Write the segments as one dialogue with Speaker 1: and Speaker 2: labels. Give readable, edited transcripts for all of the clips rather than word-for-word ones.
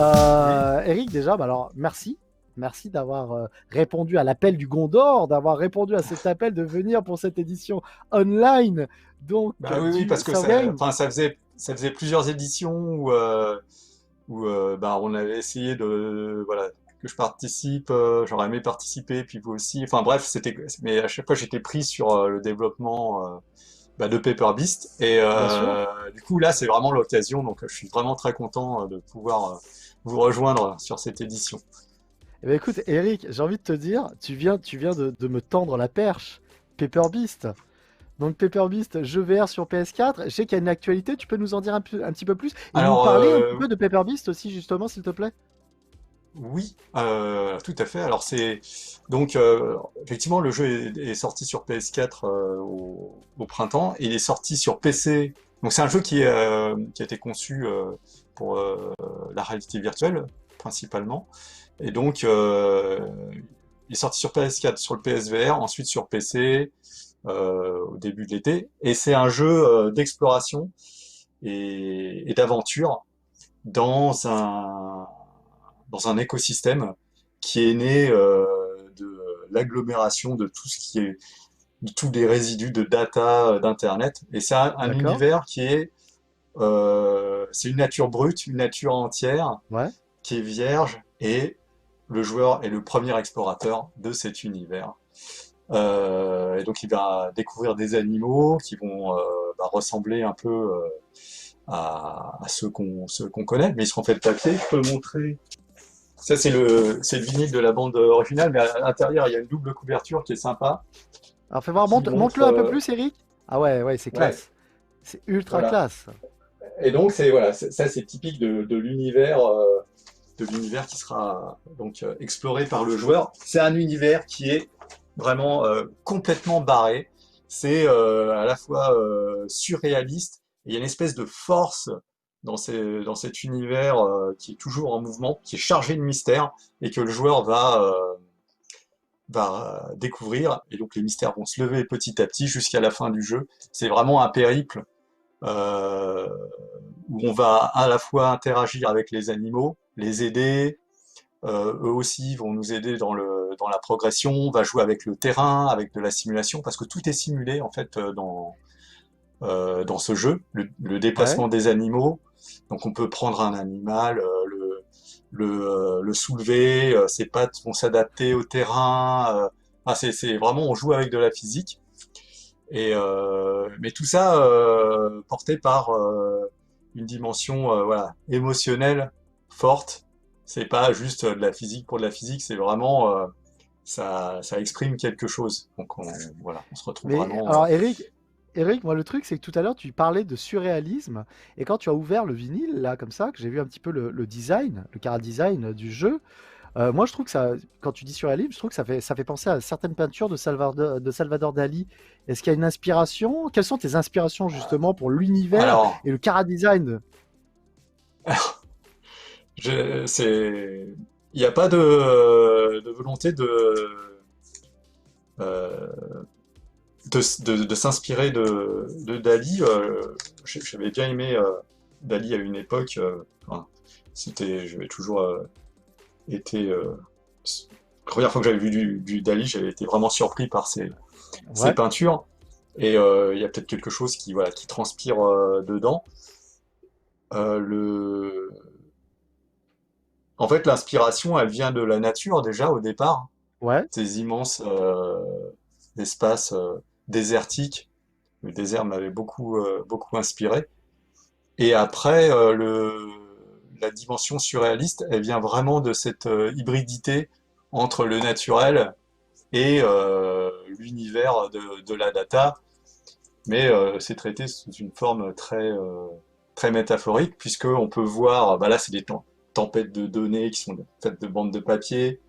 Speaker 1: Oui.
Speaker 2: Eric, déjà, bah alors merci. Merci d'avoir répondu à l'appel du Gondor, d'avoir répondu à cet appel de venir pour cette édition online donc
Speaker 1: Bah oui, oui,
Speaker 2: du
Speaker 1: parce que
Speaker 2: Surgame.
Speaker 1: enfin, ça faisait plusieurs éditions où bah, on avait essayé de, voilà, que je participe, j'aurais aimé participer, puis vous aussi. Enfin bref, mais à chaque fois j'étais pris sur le développement bah, de Paper Beast. Et
Speaker 2: Bien sûr.
Speaker 1: du coup, là, c'est vraiment l'occasion. Donc, je suis vraiment très content de pouvoir vous rejoindre sur cette édition.
Speaker 2: Eh ben, écoute, Eric, j'ai envie de te dire, tu viens de me tendre la perche. Paper Beast. Donc Paper Beast, jeu VR sur PS4. Je sais qu'il y a une actualité, tu peux nous en dire un petit peu plus et nous
Speaker 1: Alors,
Speaker 2: parler un petit peu de Paper Beast aussi, justement, s'il te plaît?
Speaker 1: oui, tout à fait. Alors, donc effectivement, le jeu est sorti sur PS4 au printemps et il est sorti sur PC. Donc, c'est un jeu qui a été conçu pour la réalité virtuelle principalement. Et donc, il est sorti sur PS4, sur le PSVR, ensuite sur PC au début de l'été. Et c'est un jeu d'exploration et d'aventure dans dans un écosystème qui est né de l'agglomération de tout ce qui est de tous les résidus de data d'Internet. Et c'est un
Speaker 2: D'accord.
Speaker 1: univers c'est une nature brute, une nature entière
Speaker 2: Ouais.
Speaker 1: qui est vierge et le joueur est le premier explorateur de cet univers. Et donc il va découvrir des animaux qui vont bah, ressembler un peu à ceux qu'on connaît, mais ils seront faits de papier. Je peux montrer. Ça c'est le vinyle de la bande originale, mais à l'intérieur il y a une double couverture qui est sympa,
Speaker 2: Alors fais voir,
Speaker 1: qui montre
Speaker 2: monte-le un peu plus, Eric. Ah ouais, ouais, c'est
Speaker 1: ouais
Speaker 2: classe. C'est ultra
Speaker 1: voilà.
Speaker 2: classe.
Speaker 1: Et donc ça c'est typique de l'univers qui sera donc exploré par le joueur. C'est un univers qui est vraiment complètement barré. C'est à la fois surréaliste, et il y a une espèce de force dans cet univers qui est toujours en mouvement, qui est chargé de mystère, et que le joueur va découvrir. Et donc les mystères vont se lever petit à petit jusqu'à la fin du jeu. C'est vraiment un périple euh, où on va à la fois interagir avec les animaux, les aider, eux aussi vont nous aider dans la progression, on va jouer avec le terrain, avec de la simulation, parce que tout est simulé en fait dans ce jeu, le
Speaker 2: Ouais.
Speaker 1: déplacement des animaux. Donc on peut prendre un animal, le soulever, ses pattes vont s'adapter au terrain. C'est vraiment, on joue avec de la physique. Mais tout ça porté par une dimension voilà, émotionnelle forte. C'est pas juste de la physique pour de la physique, c'est vraiment ça exprime quelque chose. Donc voilà, on se retrouve
Speaker 2: Mais
Speaker 1: vraiment.
Speaker 2: alors Eric, moi le truc c'est que tout à l'heure tu parlais de surréalisme et quand tu as ouvert le vinyle là comme ça, que j'ai vu un petit peu le design, le chara design du jeu, moi je trouve que ça, quand tu dis surréalisme, je trouve que ça fait penser à certaines peintures de Salvador Dali. Est-ce qu'il y a une inspiration? Quelles sont tes inspirations justement pour l'univers
Speaker 1: Alors,
Speaker 2: et le chara design?
Speaker 1: c'est, il n'y a pas de volonté euh, de s'inspirer de Dali. J'avais bien aimé Dali à une époque. Enfin, j'avais toujours été. La première fois que j'avais vu du Dali, j'avais été vraiment surpris par ses
Speaker 2: Ouais,
Speaker 1: peintures. Et il y a peut-être quelque chose voilà, qui transpire dedans. Le... En fait, l'inspiration, elle vient de la nature déjà au départ.
Speaker 2: ouais.
Speaker 1: Ces immenses espaces désertiques. Le désert m'avait beaucoup inspiré. Et après, la dimension surréaliste, elle vient vraiment de cette hybridité entre le naturel et l'univers de la data, mais c'est traité sous une forme très métaphorique, puisqu'on peut voir, bah là c'est des tempêtes de données qui sont faites de bandes de papier,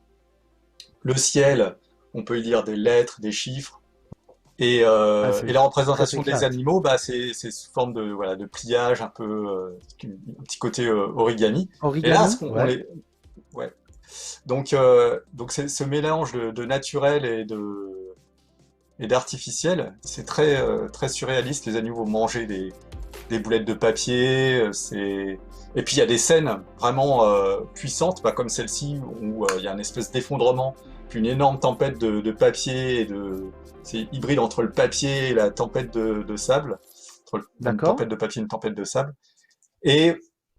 Speaker 1: le ciel, on peut y lire des lettres, des chiffres,
Speaker 2: Ah,
Speaker 1: et
Speaker 2: c'est
Speaker 1: la
Speaker 2: très
Speaker 1: représentation des
Speaker 2: éclate.
Speaker 1: animaux, bah, c'est sous forme voilà, de pliage, un peu, un petit côté origami. Et là,
Speaker 2: Origami,
Speaker 1: on
Speaker 2: ouais.
Speaker 1: les, ouais. Donc c'est ce mélange de naturel et d'artificiel, c'est très surréaliste. Les animaux vont manger des boulettes de papier. Et puis il y a des scènes vraiment puissantes, pas comme celle-ci où il y a une espèce d'effondrement, puis une énorme tempête de papier c'est hybride entre le papier et la tempête de sable, entre une
Speaker 2: D'accord?
Speaker 1: tempête de papier et une tempête de sable. Et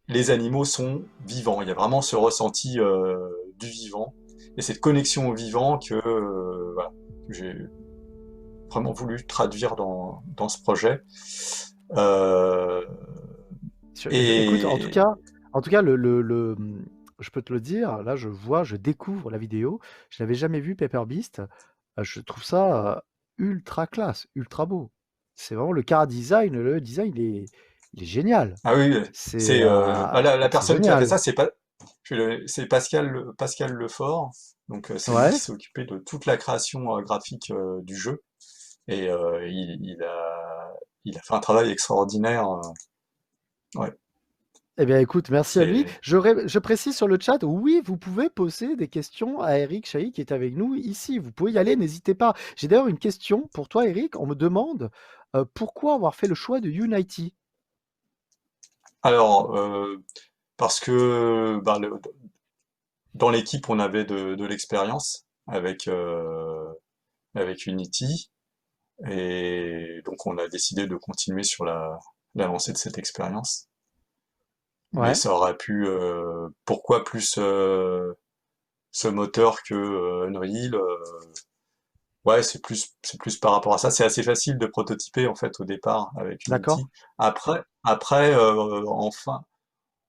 Speaker 1: les animaux sont vivants. Il y a vraiment ce ressenti du vivant et cette connexion au vivant voilà, que j'ai vraiment voulu traduire dans ce projet. Euh,
Speaker 2: Écoute,
Speaker 1: et
Speaker 2: en tout cas, je peux te le dire, là, je découvre la vidéo. Je n'avais jamais vu Paper Beast. Je trouve ça ultra classe, ultra beau. C'est vraiment le car design. Le design, il est génial.
Speaker 1: ah oui, la
Speaker 2: C'est
Speaker 1: personne qui a fait
Speaker 2: génial.
Speaker 1: ça, c'est Pascal Lefort. Donc c'est lui qui
Speaker 2: Ouais.
Speaker 1: s'est occupé de toute la création graphique du jeu. Et il a fait un travail extraordinaire. Ouais,
Speaker 2: Eh bien, écoute, merci à lui.
Speaker 1: c'est
Speaker 2: Je précise sur le chat, oui, vous pouvez poser des questions à Eric Chahi qui est avec nous ici. Vous pouvez y aller, n'hésitez pas. J'ai d'ailleurs une question pour toi, Eric. On me demande pourquoi avoir fait le choix de Unity.
Speaker 1: alors parce que dans l'équipe on avait de l'expérience avec Unity et donc on a décidé de continuer sur la lancée de cette expérience. Mais
Speaker 2: Ouais,
Speaker 1: ça aurait pu pourquoi plus ce moteur que Unreal ouais, c'est plus par rapport à ça. C'est assez facile de prototyper en fait au départ avec
Speaker 2: d'accord.
Speaker 1: Unity. Après,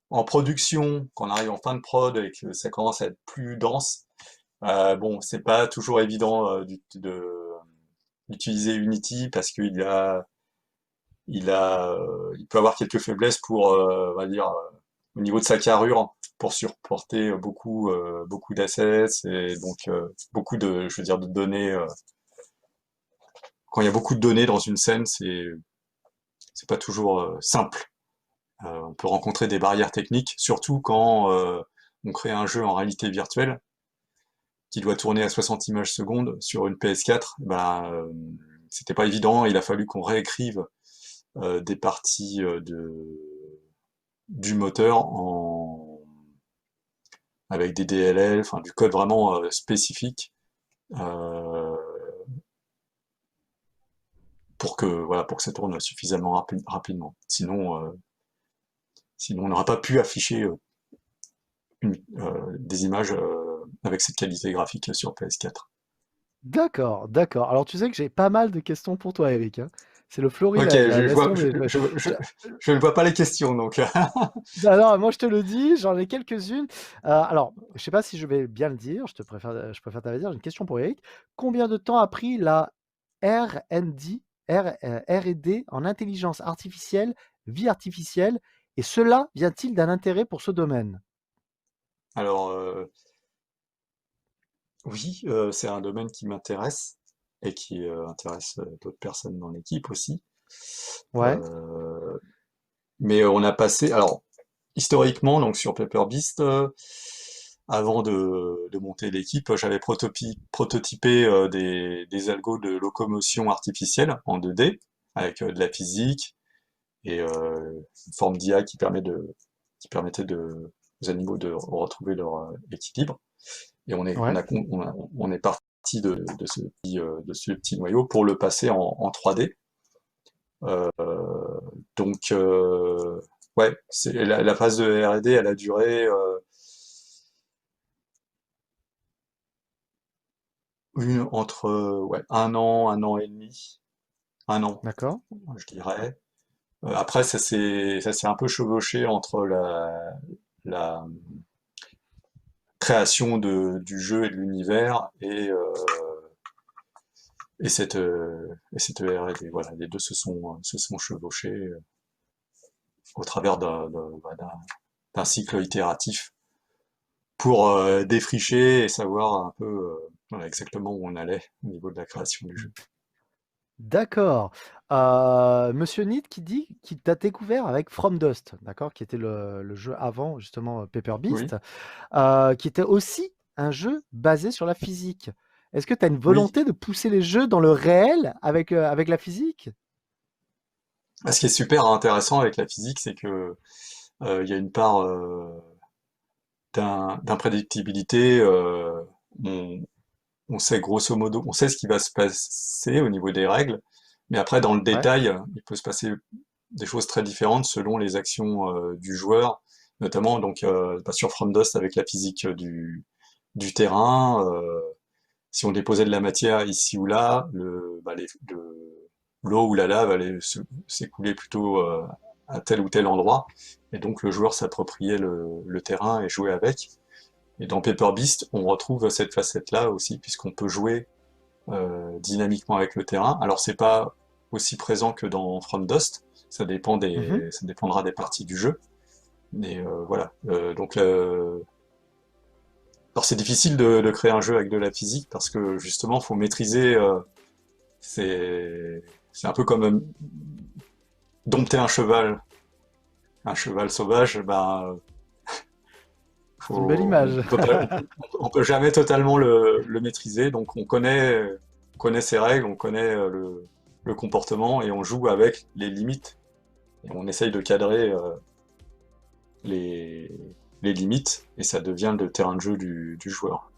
Speaker 1: en production, quand on arrive en fin de prod et que ça commence à être plus dense, bon, c'est pas toujours évident d'utiliser Unity parce il peut avoir quelques faiblesses pour, on va dire, au niveau de sa carrure, pour supporter beaucoup d'assets et donc je veux dire, de données. Quand il y a beaucoup de données dans une scène, c'est pas toujours simple. On peut rencontrer des barrières techniques, surtout quand on crée un jeu en réalité virtuelle qui doit tourner à 60 images secondes sur une PS4. C'était pas évident. Il a fallu qu'on réécrive des parties du moteur avec des DLL, enfin du code vraiment spécifique euh, pour que ça tourne suffisamment rapidement. Sinon, on n'aura pas pu afficher des images avec cette qualité graphique sur PS4.
Speaker 2: D'accord, d'accord. Alors, tu sais que j'ai pas mal de questions pour toi, Eric, hein. C'est le Floris,
Speaker 1: Ok,
Speaker 2: la nation.
Speaker 1: je ne vois pas les questions, donc.
Speaker 2: Alors, moi, je te le dis, j'en ai quelques-unes. Alors, je sais pas si je vais bien le dire, je préfère t'avertir. J'ai une question pour Eric. Combien de temps a pris la R&D, R&D en intelligence artificielle, vie artificielle, et cela vient-il d'un intérêt pour ce domaine?
Speaker 1: Alors, oui, c'est un domaine qui m'intéresse et qui intéresse d'autres personnes dans l'équipe aussi.
Speaker 2: Ouais,
Speaker 1: Euh, mais on a passé, alors, historiquement, donc sur Paper Beast, avant de monter l'équipe, j'avais prototypé des algos de locomotion artificielle en 2D avec de la physique et une forme d'IA qui permettait aux animaux de retrouver leur équilibre. Et
Speaker 2: ouais,
Speaker 1: on est parti de ce petit noyau pour le passer en 3D. Euh, donc, ouais, la phase de R&D, elle a duré entre ouais, un an et demi, un an,
Speaker 2: d'accord.
Speaker 1: je dirais. Après, ça s'est un peu chevauché entre la création du jeu et de l'univers et cette R&D. Voilà, les deux se sont chevauchés au travers d'un cycle itératif pour défricher et savoir un peu voilà, exactement où on allait au niveau de la création du jeu.
Speaker 2: D'accord. Monsieur Nid qui dit qu'il t'a découvert avec From Dust, d'accord, qui était le jeu avant justement Paper
Speaker 1: Oui,
Speaker 2: Beast, qui était aussi un jeu basé sur la physique. Est-ce que tu as une
Speaker 1: oui.
Speaker 2: volonté de pousser les jeux dans le réel avec la physique?
Speaker 1: Ce qui est super intéressant avec la physique, c'est que il y a une part d'imprédictibilité. On, on sait grosso modo, on sait ce qui va se passer au niveau des règles, mais après dans le
Speaker 2: Ouais.
Speaker 1: détail, il peut se passer des choses très différentes selon les actions du joueur, notamment donc sur From Dust avec la physique du terrain. Si on déposait de la matière ici ou là, l'eau ou la lave allait s'écouler plutôt à tel ou tel endroit, et donc le joueur s'appropriait le terrain et jouait avec. Et dans Paper Beast, on retrouve cette facette-là aussi, puisqu'on peut jouer dynamiquement avec le terrain. Alors c'est pas aussi présent que dans From Dust,
Speaker 2: Mhm.
Speaker 1: ça dépendra des parties du jeu, mais voilà. Alors c'est difficile de créer un jeu avec de la physique parce que justement, faut maîtriser. C'est un peu comme dompter un cheval sauvage. Ben,
Speaker 2: C'est une belle image.
Speaker 1: on peut pas, on peut jamais totalement le maîtriser. Donc on connaît ses règles, on connaît le comportement et on joue avec les limites. Et on essaye de cadrer les, les limites et ça devient le terrain de jeu du joueur.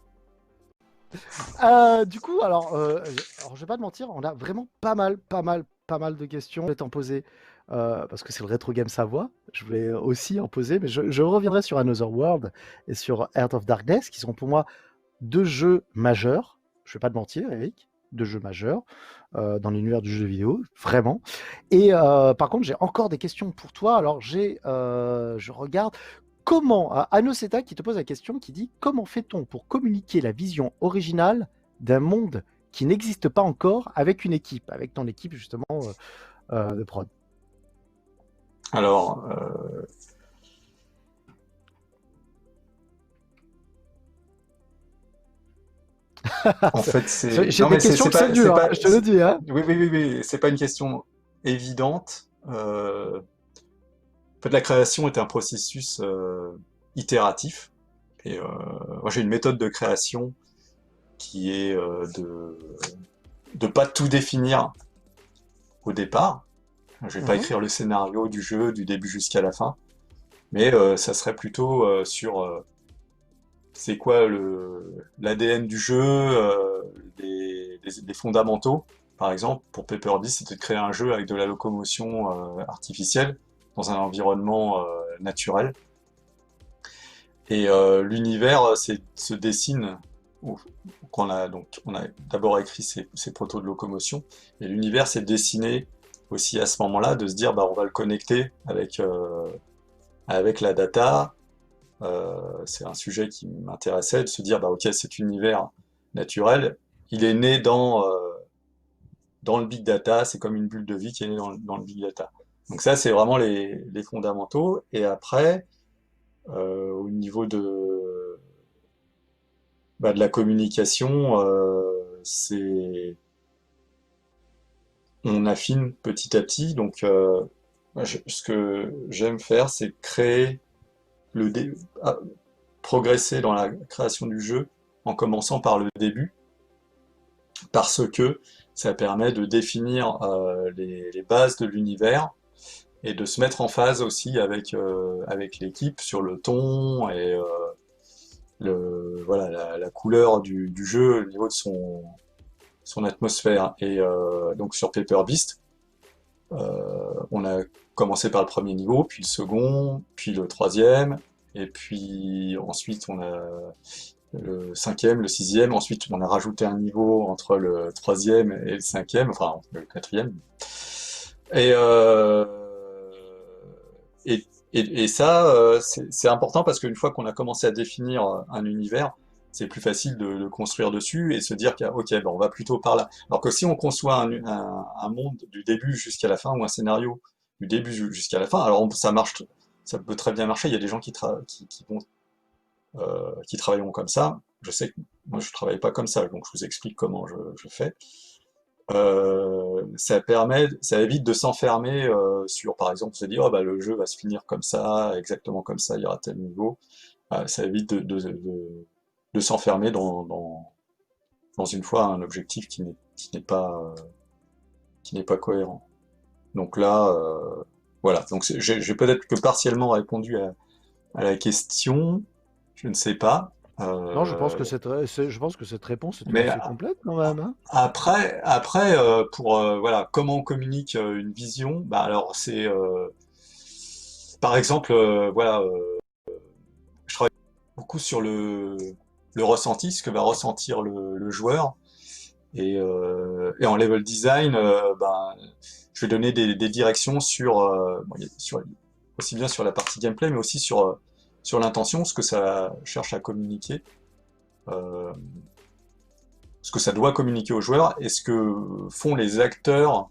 Speaker 2: Du coup, alors, je vais pas te mentir, on a vraiment pas mal de questions. Je vais t'en poser parce que c'est le Retro Game Savoie. Je voulais aussi en poser, mais je reviendrai sur Another World et sur Heart of Darkness, qui sont pour moi deux jeux majeurs. Je vais pas te mentir, Eric, deux jeux majeurs dans l'univers du jeu vidéo, vraiment. Et par contre, j'ai encore des questions pour toi. Alors, je regarde. Comment, Anoseta qui te pose la question, qui dit comment fait-on pour communiquer la vision originale d'un monde qui n'existe pas encore avec une équipe, avec ton équipe justement de prod.
Speaker 1: Alors, en fait,
Speaker 2: J'ai
Speaker 1: non,
Speaker 2: des
Speaker 1: mais
Speaker 2: questions qui sont
Speaker 1: c'est
Speaker 2: dures, hein,
Speaker 1: pas,
Speaker 2: je te le dis. Hein.
Speaker 1: oui, c'est pas une question évidente. En fait, la création est un processus itératif. Et moi, j'ai une méthode de création qui est de pas tout définir au départ. Je vais pas
Speaker 2: Mhm,
Speaker 1: écrire le scénario du jeu du début jusqu'à la fin, mais ça serait plutôt sur c'est quoi l'ADN du jeu, les fondamentaux. Par exemple, pour Paper Beast, c'était de créer un jeu avec de la locomotion artificielle dans un environnement naturel. Et l'univers se dessine. On a d'abord écrit ces protos de locomotion, et l'univers s'est dessiné aussi à ce moment-là, de se dire bah on va le connecter avec la data. C'est un sujet qui m'intéressait, de se dire bah ok, cet univers naturel, il est né dans le big data, c'est comme une bulle de vie qui est née dans le big data. Donc ça, c'est vraiment les fondamentaux. Et après, au niveau de la communication, on affine petit à petit. Donc, ce que j'aime faire, c'est créer le dé- ah, progresser dans la création du jeu en commençant par le début, parce que ça permet de définir les bases de l'univers et de se mettre en phase aussi avec l'équipe sur le ton et voilà, la couleur du jeu au niveau de son atmosphère. Et donc sur Paper Beast, on a commencé par le premier niveau, puis le second, puis le troisième, et puis ensuite on a le cinquième, le sixième, ensuite on a rajouté un niveau entre le troisième et le cinquième, enfin le quatrième. Et, et ça, c'est important parce qu'une fois qu'on a commencé à définir un univers, c'est plus facile de construire dessus et se dire que ok, ben on va plutôt par là. Alors que si on conçoit un monde du début jusqu'à la fin ou un scénario du début jusqu'à la fin, alors ça marche, ça peut très bien marcher. Il y a des gens qui travailleront comme ça. Je sais que moi je travaille pas comme ça, donc je vous explique comment je fais. Ça évite de s'enfermer sur, par exemple, se dire, oh, bah, le jeu va se finir comme ça, exactement comme ça, il y aura tel niveau. Ça évite de s'enfermer dans une fois un objectif qui n'est pas cohérent. Donc là, voilà. Donc j'ai peut-être que partiellement répondu à la question. Je ne sais pas.
Speaker 2: Non, je pense
Speaker 1: Euh,
Speaker 2: que je pense que cette réponse est tout à
Speaker 1: mais
Speaker 2: fait complète quand même, hein.
Speaker 1: après, pour voilà, comment on communique une vision, bah alors c'est par exemple, voilà, je travaille beaucoup sur le ressenti, ce que va ressentir le joueur. Et en level design, ben, je vais donner des directions sur, bon, aussi bien sur la partie gameplay, mais aussi sur l'intention, ce que ça cherche à communiquer, euh, ce que ça doit communiquer aux joueurs, et ce que font les acteurs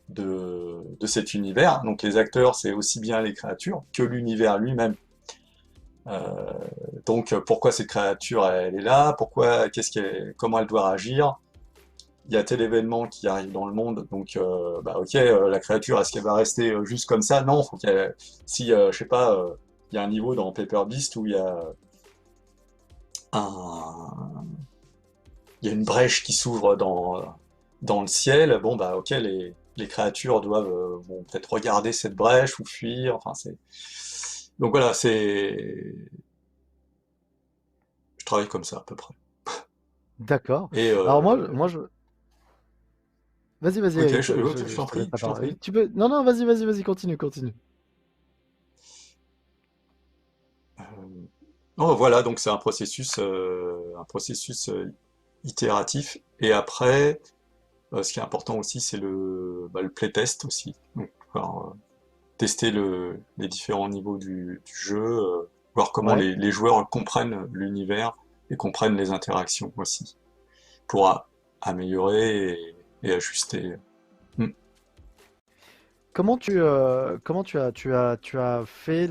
Speaker 1: de cet univers. Donc les acteurs, c'est aussi bien les créatures que l'univers lui-même. Euh, donc pourquoi cette créature elle est là, comment elle doit réagir, il y a tel événement qui arrive dans le monde, donc bah ok, la créature, est-ce qu'elle va rester juste comme ça? Non, faut qu'elle, si je sais pas, il y a un niveau dans Paper Beast où un, il y a une brèche qui s'ouvre dans le ciel. Bon bah ok, les créatures doivent vont peut-être regarder cette brèche ou fuir. Enfin c'est donc voilà, je travaille comme ça à peu près.
Speaker 2: D'accord.
Speaker 1: Et
Speaker 2: Alors vas-y, vas-y,
Speaker 1: ok,
Speaker 2: Eric,
Speaker 1: je
Speaker 2: je
Speaker 1: t'en
Speaker 2: te laisse
Speaker 1: prie,
Speaker 2: la
Speaker 1: je t'en
Speaker 2: parole.
Speaker 1: prie.
Speaker 2: Tu peux... Non, non, vas-y, vas-y, vas-y, continue, continue.
Speaker 1: Euh, Oh, voilà, donc c'est un processus itératif. Et après, ce qui est important aussi, c'est le playtest aussi. Donc, pouvoir, tester les différents niveaux du jeu, voir comment
Speaker 2: Ouais.
Speaker 1: les joueurs comprennent l'univers et comprennent les interactions aussi, pour améliorer et ajuster. Hmm.
Speaker 2: Tu as fait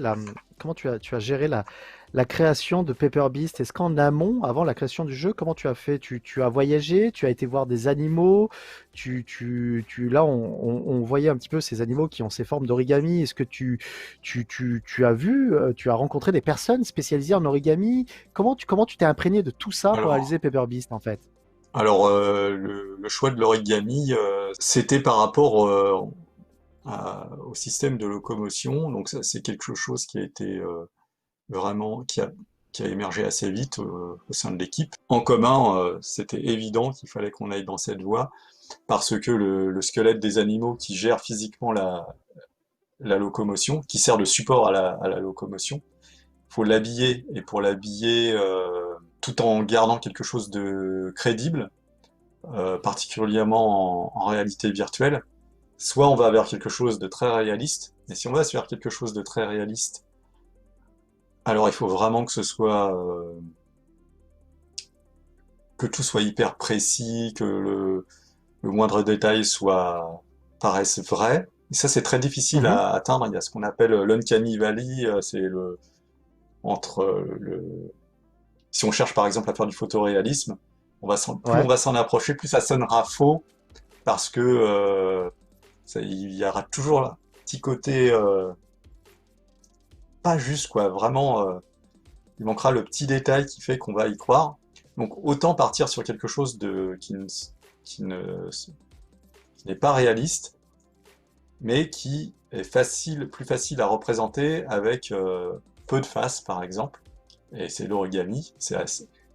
Speaker 2: comment tu as géré la création de Paper Beast? Est-ce qu'en amont, avant la création du jeu, comment tu as fait? Tu as voyagé, tu as été voir des animaux, là, on voyait un petit peu ces animaux qui ont ces formes d'origami. Est-ce que tu as vu, tu as rencontré des personnes spécialisées en origami? Comment tu t'es imprégné de tout ça pour réaliser
Speaker 1: Alors,
Speaker 2: Paper Beast, en fait?
Speaker 1: le choix de l'origami, c'était par rapport au système de locomotion. Donc ça, c'est quelque chose qui a été vraiment qui a émergé assez vite au sein de l'équipe. En commun, c'était évident qu'il fallait qu'on aille dans cette voie parce que le squelette des animaux qui gère physiquement la locomotion, qui sert de support à la locomotion, faut l'habiller et pour l'habiller tout en gardant quelque chose de crédible, particulièrement en réalité virtuelle. Soit on va vers quelque chose de très réaliste, mais si on va vers quelque chose de très réaliste, alors il faut vraiment que ce soit que tout soit hyper précis, que le moindre détail paraisse vrai. Et ça, c'est très difficile
Speaker 2: Mhm.
Speaker 1: à atteindre. Il y a ce qu'on appelle l'uncanny valley, c'est entre si on cherche par exemple à faire du photoréalisme, plus on
Speaker 2: Ouais.
Speaker 1: va s'en approcher, plus ça sonnera faux, parce que il y aura toujours un petit côté pas juste, quoi. Vraiment, il manquera le petit détail qui fait qu'on va y croire. Donc autant partir sur quelque chose qui ne, qui n'est pas réaliste, mais qui est plus facile à représenter avec peu de faces, par exemple. Et c'est l'origami.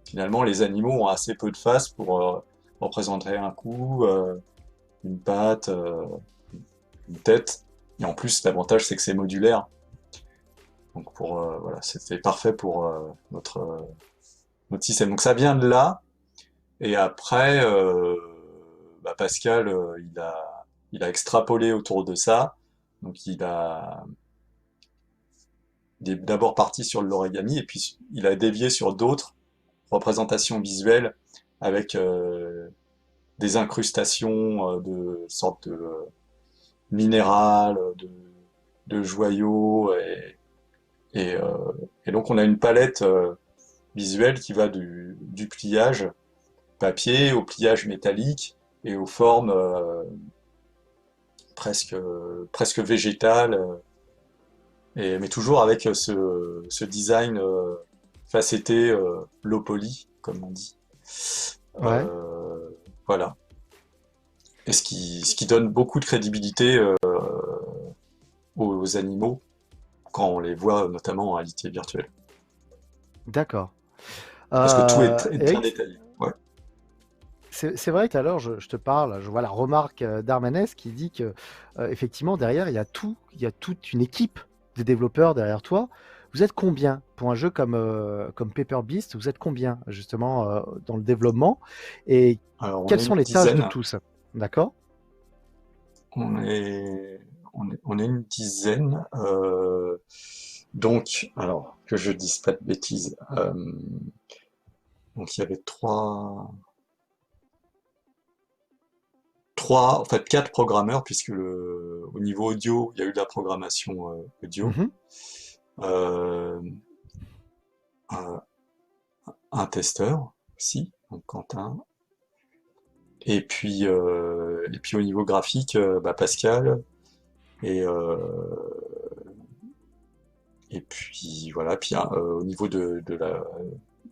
Speaker 1: Finalement, les animaux ont assez peu de faces pour représenter un cou, une patte, une tête. Et en plus, l'avantage, c'est que c'est modulaire. Donc voilà, c'était parfait pour notre système. Donc ça vient de là. Et après, bah, Pascal, il a extrapolé autour de ça. Donc il est d'abord parti sur l'origami et puis il a dévié sur d'autres représentations visuelles avec des incrustations de sortes de minérales, de joyaux et donc on a une palette visuelle qui va du pliage papier au pliage métallique et aux formes presque végétales, mais toujours avec ce design facetté, low poly, comme on dit.
Speaker 2: Ouais.
Speaker 1: Voilà. Et ce qui donne beaucoup de crédibilité aux animaux quand on les voit notamment en réalité virtuelle.
Speaker 2: D'accord.
Speaker 1: Parce que tout est bien
Speaker 2: Eric,
Speaker 1: détaillé. Ouais.
Speaker 2: c'est vrai que alors je te parle, je vois la remarque d'Armanès qui dit que effectivement derrière il y a toute une équipe de développeurs derrière toi. Vous êtes combien pour un jeu comme Paper Beast? Vous êtes combien justement dans le développement et
Speaker 1: Alors on
Speaker 2: quelles
Speaker 1: est
Speaker 2: sont
Speaker 1: une
Speaker 2: les tâches de
Speaker 1: dizaine.
Speaker 2: tous? D'accord?
Speaker 1: On est une dizaine. Donc, alors que je dise pas de bêtises. Donc il y avait en fait quatre programmeurs puisque au niveau audio, il y a eu de la programmation audio.
Speaker 2: Mhm.
Speaker 1: Euh, un, un testeur aussi, donc Quentin. Et puis au niveau graphique, bah, Pascal. Et, euh, et puis voilà. Puis au niveau de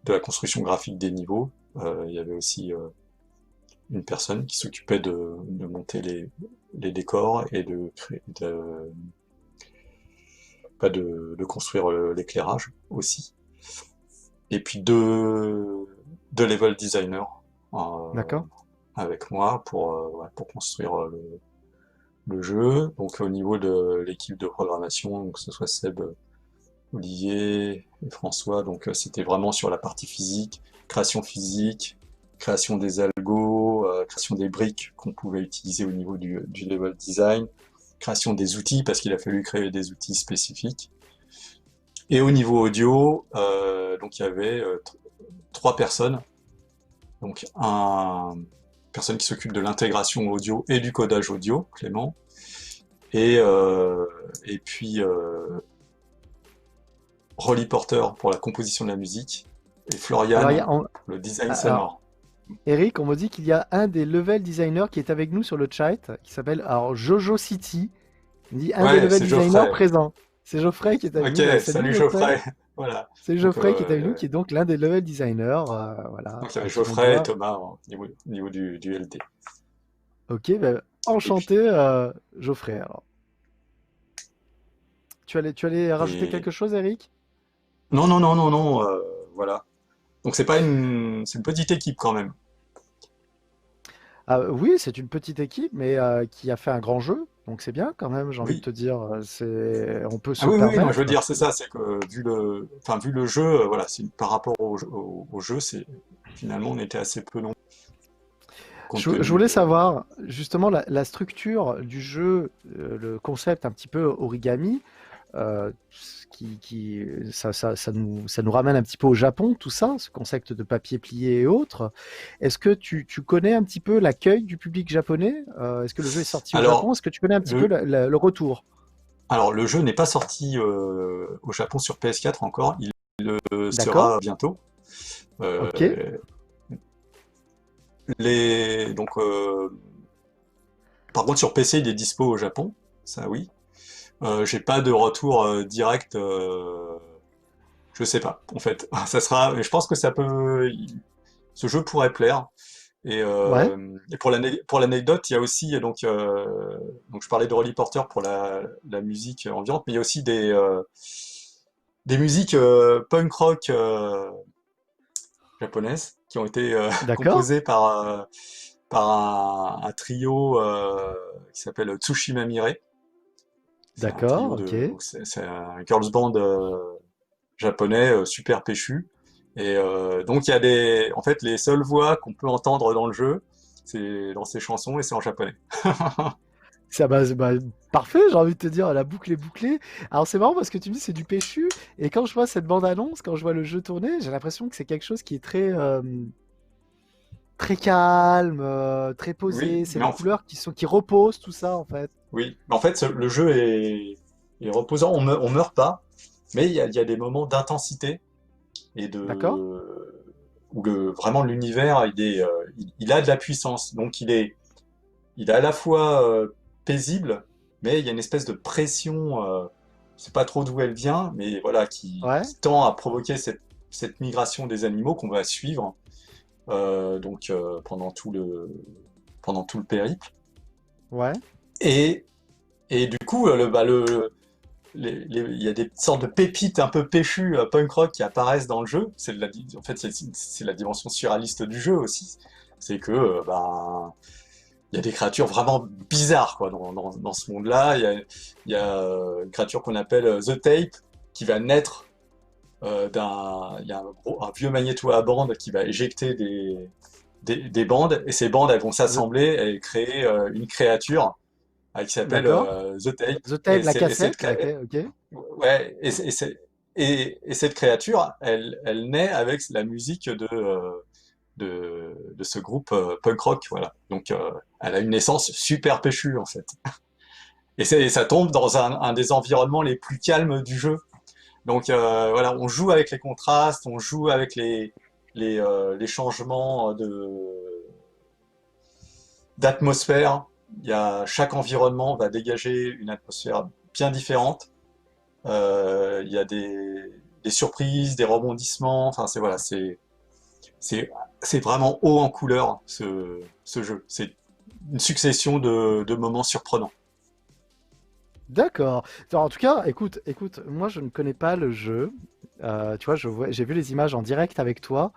Speaker 1: la construction graphique des niveaux, il y avait aussi une personne qui s'occupait de monter les décors et de construire l'éclairage aussi. Et puis deux level designers euh,
Speaker 2: D'accord.
Speaker 1: avec moi ouais, pour construire le jeu. Donc au niveau de l'équipe de programmation, donc que ce soit Seb, Olivier et François, donc c'était vraiment sur la partie physique, création des algos, création des briques qu'on pouvait utiliser au niveau du level design, création des outils parce qu'il a fallu créer des outils spécifiques. Et au niveau audio, donc il y avait trois personnes, donc un personne qui s'occupe de l'intégration audio et du codage audio, Clément, et euh, et puis Rolly Porter pour la composition de la musique et
Speaker 2: Alors,
Speaker 1: Florian pour le design
Speaker 2: alors,
Speaker 1: sonore.
Speaker 2: Eric, on me dit qu'il y a un des level designers qui est avec nous sur le chat, qui s'appelle alors Jojo City. Il dit un des
Speaker 1: Ouais,
Speaker 2: level
Speaker 1: c'est
Speaker 2: designers
Speaker 1: Geoffrey.
Speaker 2: présents. C'est Geoffrey qui est avec
Speaker 1: Ok,
Speaker 2: nous. Bah, salut
Speaker 1: salut
Speaker 2: Geoffrey.
Speaker 1: Geoffrey. Voilà.
Speaker 2: C'est
Speaker 1: Donc,
Speaker 2: Geoffrey qui est avec nous, qui est donc l'un des level designers, voilà,
Speaker 1: donc il y avait
Speaker 2: à qui l'on
Speaker 1: Geoffrey et
Speaker 2: doit.
Speaker 1: Thomas au niveau du LD.
Speaker 2: Ok, bah,
Speaker 1: Et puis,
Speaker 2: enchanté, Geoffrey. Alors, tu allais rajouter
Speaker 1: et
Speaker 2: quelque chose, Eric?
Speaker 1: non, non, non, non, non, voilà. Donc c'est une petite équipe quand même.
Speaker 2: Ah, oui, c'est une petite équipe, mais qui a fait un grand jeu, donc c'est bien quand même. J'ai envie de
Speaker 1: Oui.
Speaker 2: te dire, on peut
Speaker 1: Ah
Speaker 2: se
Speaker 1: oui, oui, oui, non, je veux
Speaker 2: permettre.
Speaker 1: dire, c'est ça, c'est que vu le jeu, voilà, par rapport au jeu, finalement, on était assez peu nombreux, compte
Speaker 2: Je
Speaker 1: tenu
Speaker 2: voulais
Speaker 1: de,
Speaker 2: savoir justement la structure du jeu, le concept un petit peu origami, ça nous ramène un petit peu au Japon, tout ça, ce concept de papier plié et autres. Est-ce que tu connais un petit peu l'accueil du public japonais? Est-ce que le jeu est sorti au Japon?
Speaker 1: Alors,
Speaker 2: Est-ce que tu connais un petit peu
Speaker 1: le,
Speaker 2: le retour?
Speaker 1: alors, le jeu n'est pas sorti au Japon sur PS4 encore, il le
Speaker 2: D'accord?
Speaker 1: sera bientôt.
Speaker 2: Ok,
Speaker 1: Euh, donc, par contre, sur PC, il est dispo au Japon, ça oui. J'ai pas de retour direct, je sais pas, en fait. Mais je pense que ce jeu pourrait plaire.
Speaker 2: ouais,
Speaker 1: Et pour l'anecdote, il y a aussi, donc je parlais de Rolly Porter pour la musique ambiante, mais il y a aussi des musiques punk rock japonaises qui ont été
Speaker 2: d'accord,
Speaker 1: composées par un trio qui s'appelle Tsushima Mire. C'est un
Speaker 2: d'accord,
Speaker 1: trio
Speaker 2: ok.
Speaker 1: donc c'est un girls band japonais super péchu. Et donc il y a en fait, les seules voix qu'on peut entendre dans le jeu, c'est dans ces chansons et c'est en japonais.
Speaker 2: Bah, parfait, j'ai envie de te dire, la boucle est bouclée. Alors c'est marrant parce que tu me dis c'est du péchu, et quand je vois cette bande-annonce, quand je vois le jeu tourner, j'ai l'impression que c'est quelque chose qui est très calme, très
Speaker 1: Oui,
Speaker 2: posé. C'est
Speaker 1: mais
Speaker 2: les couleurs qui reposent, tout ça en fait.
Speaker 1: oui, mais en fait, le jeu est reposant. On meurt pas, mais il y a des moments d'intensité et
Speaker 2: D'accord?
Speaker 1: où vraiment l'univers, il a de la puissance. Donc il est à la fois paisible, mais il y a une espèce de pression, je sais pas trop d'où elle vient, mais voilà,
Speaker 2: Ouais,
Speaker 1: qui tend à provoquer cette migration des animaux qu'on va suivre donc pendant tout le périple.
Speaker 2: ouais.
Speaker 1: Et, et du coup, il y a des sortes de pépites un peu péchues punk rock qui apparaissent dans le jeu. En fait, c'est la dimension surréaliste du jeu aussi. C'est que, ben, il y a des créatures vraiment bizarres quoi, dans ce monde-là. Il y a une créature qu'on appelle The Tape qui va naître il y a un vieux magnéto à bande qui va éjecter des bandes, et ces bandes elles vont
Speaker 2: The,
Speaker 1: s'assembler et créer une créature qui s'appelle
Speaker 2: d'accord.
Speaker 1: The Tape.
Speaker 2: The Tape, la cassette, là, ok. Ok.
Speaker 1: Ouais, et cette créature, elle naît avec la musique de ce groupe punk rock, voilà. Donc, elle a une naissance super péchue, en fait. Et ça tombe dans un des environnements les plus calmes du jeu. Donc, voilà, on joue avec les contrastes, on joue avec les changements d'atmosphère. Chaque environnement va dégager une atmosphère bien différente. Il y a des surprises, des rebondissements. Enfin, voilà, c'est, c'est vraiment haut en couleur ce jeu. C'est une succession de moments surprenants.
Speaker 2: D'accord. En tout cas, écoute, moi je ne connais pas le jeu. Tu vois, j'ai vu les images en direct avec toi,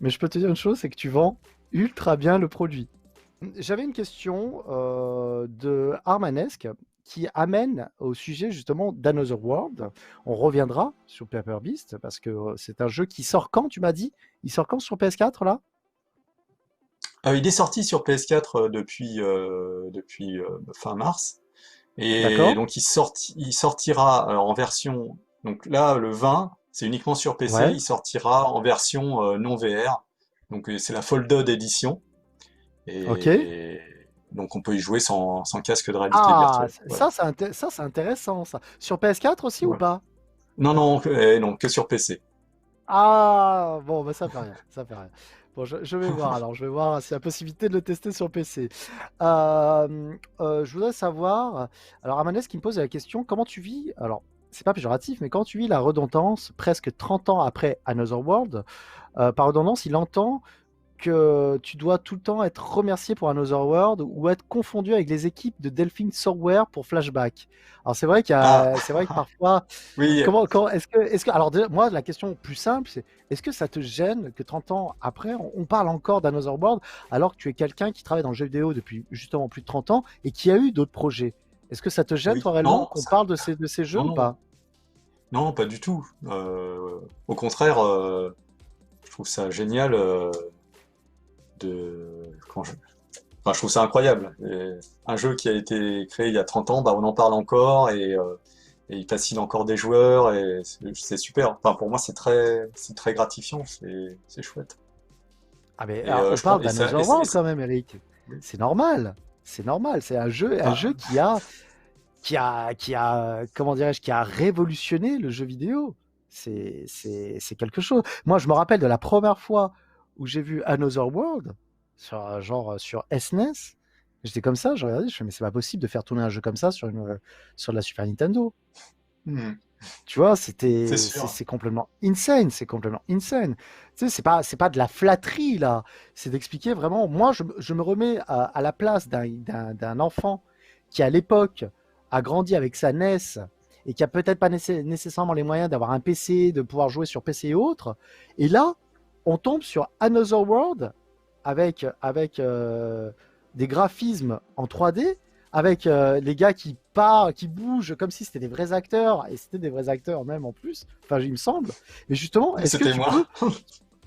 Speaker 2: mais je peux te dire une chose, c'est que tu vends ultra bien le produit. J'avais une question de Armanesque qui amène au sujet justement d'Another World. On reviendra sur Paper Beast parce que c'est un jeu qui sort quand, tu m'as dit? Il sort quand sur PS4 là?
Speaker 1: Il est sorti sur PS4 depuis fin mars. Et
Speaker 2: D'accord?
Speaker 1: donc il sortira en version. Donc là, le 20, c'est uniquement sur PC.
Speaker 2: Ouais.
Speaker 1: Il sortira en version non VR. Donc c'est la Folded Edition.
Speaker 2: Ok.
Speaker 1: Et donc on peut y jouer sans casque de réalité
Speaker 2: Ah,
Speaker 1: virtuelle. Voilà.
Speaker 2: ça c'est intéressant ça. Sur PS4 aussi ou
Speaker 1: Voilà.
Speaker 2: pas?
Speaker 1: Non, non, non, que sur PC.
Speaker 2: Ah, bon, bah ça fait rien, ça fait rien. Bon, je vais voir alors, je vais voir s'il y a possibilité de le tester sur PC. Je voudrais savoir, alors Amanes qui me pose la question, comment tu vis, alors c'est pas péjoratif, mais comment tu vis la redondance presque 30 ans après Another World? Par redondance, il entend que tu dois tout le temps être remercié pour Another World ou être confondu avec les équipes de Delphine Software pour Flashback. Alors
Speaker 1: Ah,
Speaker 2: c'est vrai que parfois,
Speaker 1: oui,
Speaker 2: alors moi la question plus simple c'est est-ce que ça te gêne que 30 ans après on parle encore d'Another World alors que tu es quelqu'un qui travaille dans le jeu vidéo depuis justement plus de 30 ans et qui a eu d'autres projets? Est-ce que ça te gêne
Speaker 1: oui.
Speaker 2: toi réellement
Speaker 1: Non,
Speaker 2: qu'on parle de ces jeux
Speaker 1: non,
Speaker 2: ou
Speaker 1: non,
Speaker 2: pas?
Speaker 1: non, pas du tout. Au contraire, je trouve ça génial quand enfin, je trouve ça incroyable. Un jeu qui a été créé il y a 30 ans, bah, on en parle encore et il fascine encore des joueurs et c'est super. Enfin, pour moi, c'est très gratifiant, c'est chouette.
Speaker 2: Ah mais
Speaker 1: Et
Speaker 2: alors, on
Speaker 1: je pense,
Speaker 2: parle d'Another World quand même, Eric.
Speaker 1: oui.
Speaker 2: C'est normal. C'est normal. C'est un
Speaker 1: Ah,
Speaker 2: jeu comment dirais-je, qui a révolutionné le jeu vidéo. C'est quelque chose. Moi, je me rappelle de la première fois où j'ai vu Another World, sur SNES. J'étais comme ça, je regardais, je fais, mais c'est pas possible de faire tourner un jeu comme ça sur de la Super Nintendo.
Speaker 1: hmm,
Speaker 2: Tu vois,
Speaker 1: c'est sûr.
Speaker 2: c'est complètement insane, c'est complètement insane. Tu sais, c'est pas de la flatterie là, c'est d'expliquer vraiment. Moi, je me remets à la place d'un enfant qui à l'époque a grandi avec sa NES et qui a peut-être pas nécessairement les moyens d'avoir un PC, de pouvoir jouer sur PC et autres. Et là, on tombe sur Another World avec des graphismes en 3D avec les gars qui parlent, qui bougent comme si c'était des vrais acteurs, et c'était des vrais acteurs même en plus, enfin il me semble. Mais justement, est-ce que
Speaker 1: C'était
Speaker 2: tu
Speaker 1: moi.
Speaker 2: peux...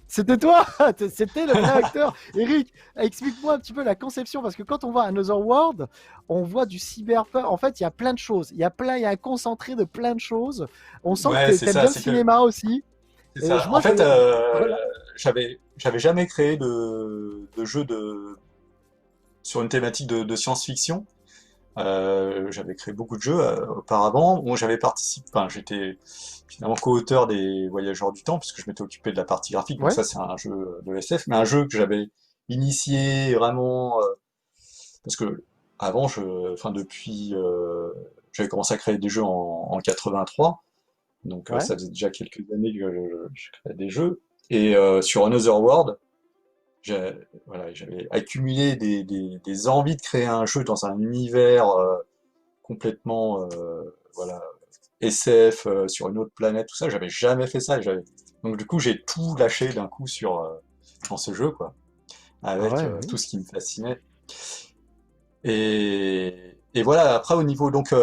Speaker 2: C'était toi. C'était le vrai acteur. Eric, explique-moi un petit peu la conception, parce que quand on voit Another World, on voit du cyberpunk. En fait, il y a plein de choses. Il y a un concentré de plein de choses. On sent
Speaker 1: Ouais,
Speaker 2: que
Speaker 1: c'est
Speaker 2: tu aimes
Speaker 1: ça.
Speaker 2: bien le
Speaker 1: C'est que
Speaker 2: cinéma aussi.
Speaker 1: c'est
Speaker 2: Et
Speaker 1: ça.
Speaker 2: moi,
Speaker 1: En
Speaker 2: je
Speaker 1: fait,
Speaker 2: regarde.
Speaker 1: j'avais jamais créé de jeu sur une thématique de science-fiction. J'avais créé beaucoup de jeux auparavant. Bon, j'avais participé, enfin, j'étais finalement co-auteur des Voyageurs du Temps, puisque je m'étais occupé de la partie graphique. Donc
Speaker 2: Ouais,
Speaker 1: ça, c'est un jeu de SF, mais un jeu que j'avais initié vraiment parce que avant, enfin depuis, j'avais commencé à créer des jeux en 83. Donc
Speaker 2: ouais.
Speaker 1: ça faisait déjà quelques années que je créais des jeux. Et sur Another World, voilà, j'avais accumulé des envies de créer un jeu dans un univers complètement voilà, SF sur une autre planète, tout ça, j'avais jamais fait ça. Donc du coup, j'ai tout lâché d'un coup dans ce jeu, quoi,
Speaker 2: Ah
Speaker 1: avec
Speaker 2: ouais, oui.
Speaker 1: tout ce qui me fascinait. Et voilà, après au niveau, donc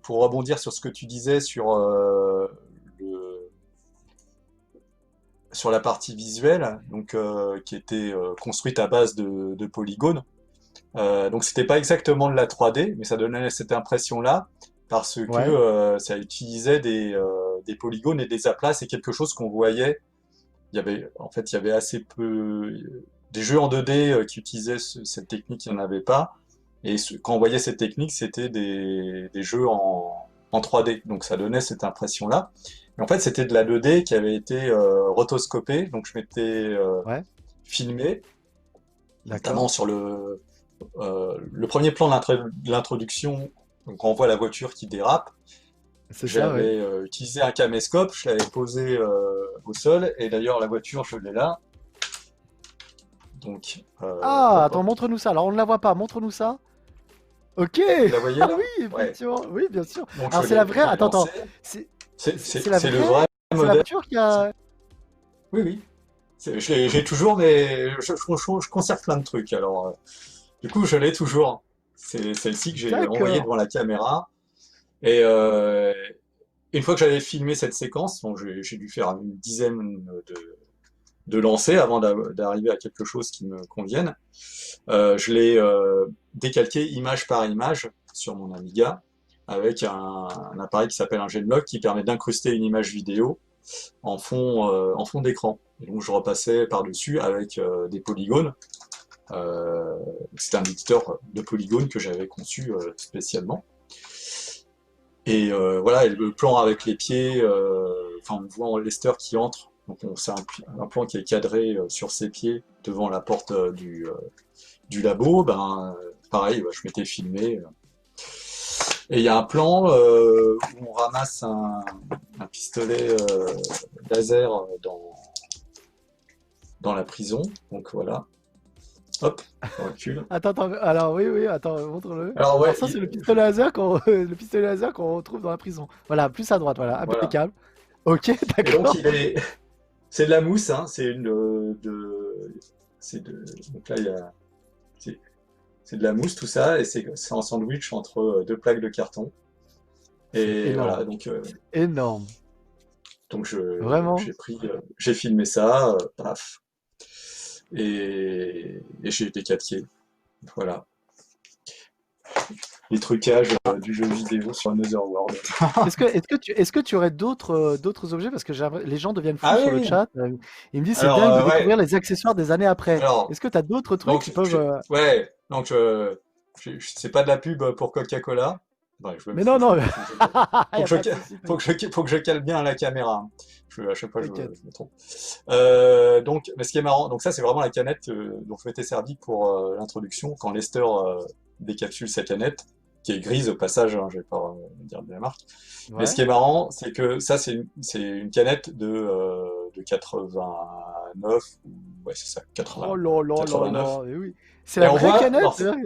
Speaker 1: pour rebondir sur ce que tu disais le, sur la partie visuelle, donc qui était construite à base de polygones. Donc c'était pas exactement de la 3D, mais ça donnait cette impression-là parce que
Speaker 2: Ouais,
Speaker 1: ça utilisait des polygones et des aplats. C'est quelque chose qu'on voyait. Il y avait assez peu des jeux en 2D qui utilisaient cette technique, il n'y en avait pas. Et quand on voyait cette technique, c'était des jeux en 3D. Donc ça donnait cette impression-là. Mais en fait, c'était de la 2D qui avait été rotoscopée. Donc je m'étais
Speaker 2: ouais,
Speaker 1: filmé,
Speaker 2: d'accord.
Speaker 1: notamment sur le premier plan de l'introduction, donc on voit la voiture qui dérape.
Speaker 2: C'est ça, ouais.
Speaker 1: J'avais utilisé un caméscope, je l'avais posé au sol, et d'ailleurs la voiture, je l'ai là. Donc,
Speaker 2: Ah,
Speaker 1: hop,
Speaker 2: attends,
Speaker 1: hop.
Speaker 2: montre-nous ça. Alors, on ne la voit pas, montre-nous ça. Ok!
Speaker 1: Vous la voyez
Speaker 2: Ah
Speaker 1: là?
Speaker 2: oui,
Speaker 1: Ouais.
Speaker 2: effectivement. Oui, bien sûr.
Speaker 1: Donc
Speaker 2: Alors, c'est la vraie.
Speaker 1: je l'ai
Speaker 2: Attends, attends.
Speaker 1: lancé.
Speaker 2: C'est c'est la
Speaker 1: C'est le
Speaker 2: vraie.
Speaker 1: vrai
Speaker 2: C'est la
Speaker 1: modèle.
Speaker 2: voiture qui a.
Speaker 1: Oui, oui. J'ai toujours, mais je conserve plein de trucs. Alors, du coup, je l'ai toujours. C'est celle-ci que j'ai envoyée
Speaker 2: D'accord.
Speaker 1: devant la caméra. Et une fois que j'avais filmé cette séquence, donc j'ai dû faire une dizaine de lancers avant d'arriver à quelque chose qui me convienne. Je l'ai décalqué image par image sur mon Amiga avec un appareil qui s'appelle un Genlock qui permet d'incruster une image vidéo en fond d'écran. Et donc je repassais par-dessus avec des polygones. Euh, C'était un éditeur de polygones que j'avais conçu spécialement. Et voilà, et le plan avec les pieds, enfin on voit Lester qui entre, donc c'est un plan qui est cadré sur ses pieds devant la porte du labo, ben pareil, je m'étais filmé. Et il y a un plan où on ramasse un pistolet laser dans la prison, donc voilà, hop, je recule.
Speaker 2: Attends, attends. Alors, oui, oui, attends, montre-le.
Speaker 1: Alors
Speaker 2: Alors,
Speaker 1: ouais,
Speaker 2: ça, c'est le pistolet laser le pistolet laser qu'on retrouve dans la prison. Voilà, plus à droite, voilà,
Speaker 1: voilà.
Speaker 2: impeccable. Ok,
Speaker 1: Et donc
Speaker 2: d'accord.
Speaker 1: c'est de la mousse, hein, donc là c'est c'est de la mousse tout ça, et c'est un sandwich entre deux plaques de carton.
Speaker 2: C'est
Speaker 1: Et voilà,
Speaker 2: énorme. C'est énorme.
Speaker 1: donc
Speaker 2: Vraiment.
Speaker 1: j'ai filmé ça, paf, et j'ai été 4K. Voilà, les trucages du jeu vidéo sur Another World.
Speaker 2: Est-ce que tu aurais d'autres objets? Parce que les gens deviennent fous
Speaker 1: Ah
Speaker 2: sur
Speaker 1: oui,
Speaker 2: le
Speaker 1: oui.
Speaker 2: chat. Ils me disent c'est
Speaker 1: Alors
Speaker 2: dingue de
Speaker 1: ouais.
Speaker 2: découvrir les accessoires des années après.
Speaker 1: Alors
Speaker 2: Est-ce que tu as d'autres trucs qui
Speaker 1: donc
Speaker 2: peuvent.
Speaker 1: ouais, donc c'est pas de la pub pour Coca-Cola. Ouais,
Speaker 2: Mais non, non, il
Speaker 1: faut
Speaker 2: n'y
Speaker 1: que
Speaker 2: a
Speaker 1: je,
Speaker 2: pas de souci,
Speaker 1: faut que je cale bien la caméra. À chaque fois,
Speaker 2: t'inquiète.
Speaker 1: je me trompe. Donc, mais ce qui est marrant, donc ça, c'est vraiment la canette dont je m'étais servi pour l'introduction quand Lester décapsule sa canette, qui est grise au passage, hein, je vais pas dire de la marque. Mais ce
Speaker 2: Ouais.
Speaker 1: qui est marrant, c'est que ça, c'est une canette de 89, ouais, c'est ça,
Speaker 2: Oh
Speaker 1: 80,
Speaker 2: là là là
Speaker 1: 89.
Speaker 2: là, mais oui. C'est
Speaker 1: Et
Speaker 2: la
Speaker 1: on
Speaker 2: vraie
Speaker 1: voit,
Speaker 2: canette, c'est vrai.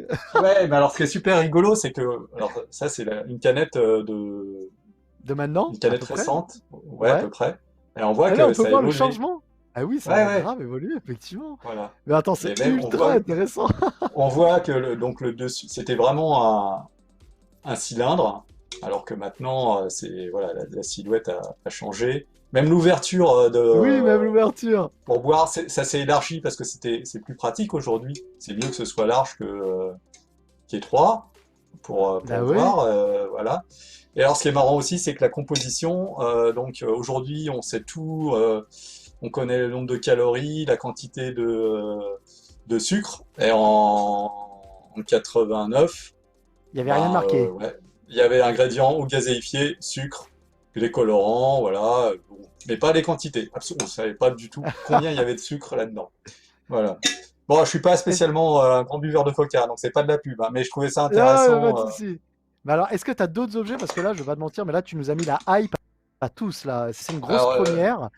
Speaker 1: ouais, mais alors ce qui est super rigolo, c'est que, alors ça, c'est une canette
Speaker 2: De maintenant,
Speaker 1: une
Speaker 2: à
Speaker 1: canette
Speaker 2: peu près.
Speaker 1: récente, ouais, à
Speaker 2: Ouais.
Speaker 1: peu près. Et on voit
Speaker 2: Ah là, on
Speaker 1: que
Speaker 2: peut
Speaker 1: ça a
Speaker 2: voir le
Speaker 1: évolué.
Speaker 2: changement. Ah oui, ça
Speaker 1: Ouais,
Speaker 2: a
Speaker 1: ouais,
Speaker 2: grave évolué, effectivement.
Speaker 1: voilà.
Speaker 2: Mais attends,
Speaker 1: Et
Speaker 2: c'est
Speaker 1: même,
Speaker 2: ultra intéressant.
Speaker 1: on voit que donc le dessus, c'était vraiment un cylindre, alors que maintenant, voilà, la silhouette a changé. Même l'ouverture
Speaker 2: Oui, même l'ouverture.
Speaker 1: pour boire, ça s'est élargi parce que c'est plus pratique aujourd'hui. C'est mieux que ce soit large qu'étroit
Speaker 2: Bah
Speaker 1: pour
Speaker 2: ouais.
Speaker 1: boire, voilà. Et alors, ce qui est marrant aussi, c'est que la composition, donc aujourd'hui, on sait tout, on connaît le nombre de calories, la quantité de sucre, et en 89,
Speaker 2: Il n'y avait rien de
Speaker 1: ben
Speaker 2: marqué.
Speaker 1: ouais, il y avait ingrédients ou gazéifiés, sucre, les colorants, voilà, bon. Mais pas les quantités. Absolument, on ne savait pas du tout combien il y avait de sucre là-dedans. Voilà. Bon, je suis pas
Speaker 2: Est-ce-
Speaker 1: spécialement un grand buveur de coca, donc c'est pas de la pub, hein, mais je trouvais ça
Speaker 2: Non, pas
Speaker 1: intéressant.
Speaker 2: de souci. Mais alors, est-ce que tu as d'autres objets? Parce que là, je vais pas te mentir, mais là, tu nous as mis la hype à tous, là. C'est une grosse
Speaker 1: Alors,
Speaker 2: première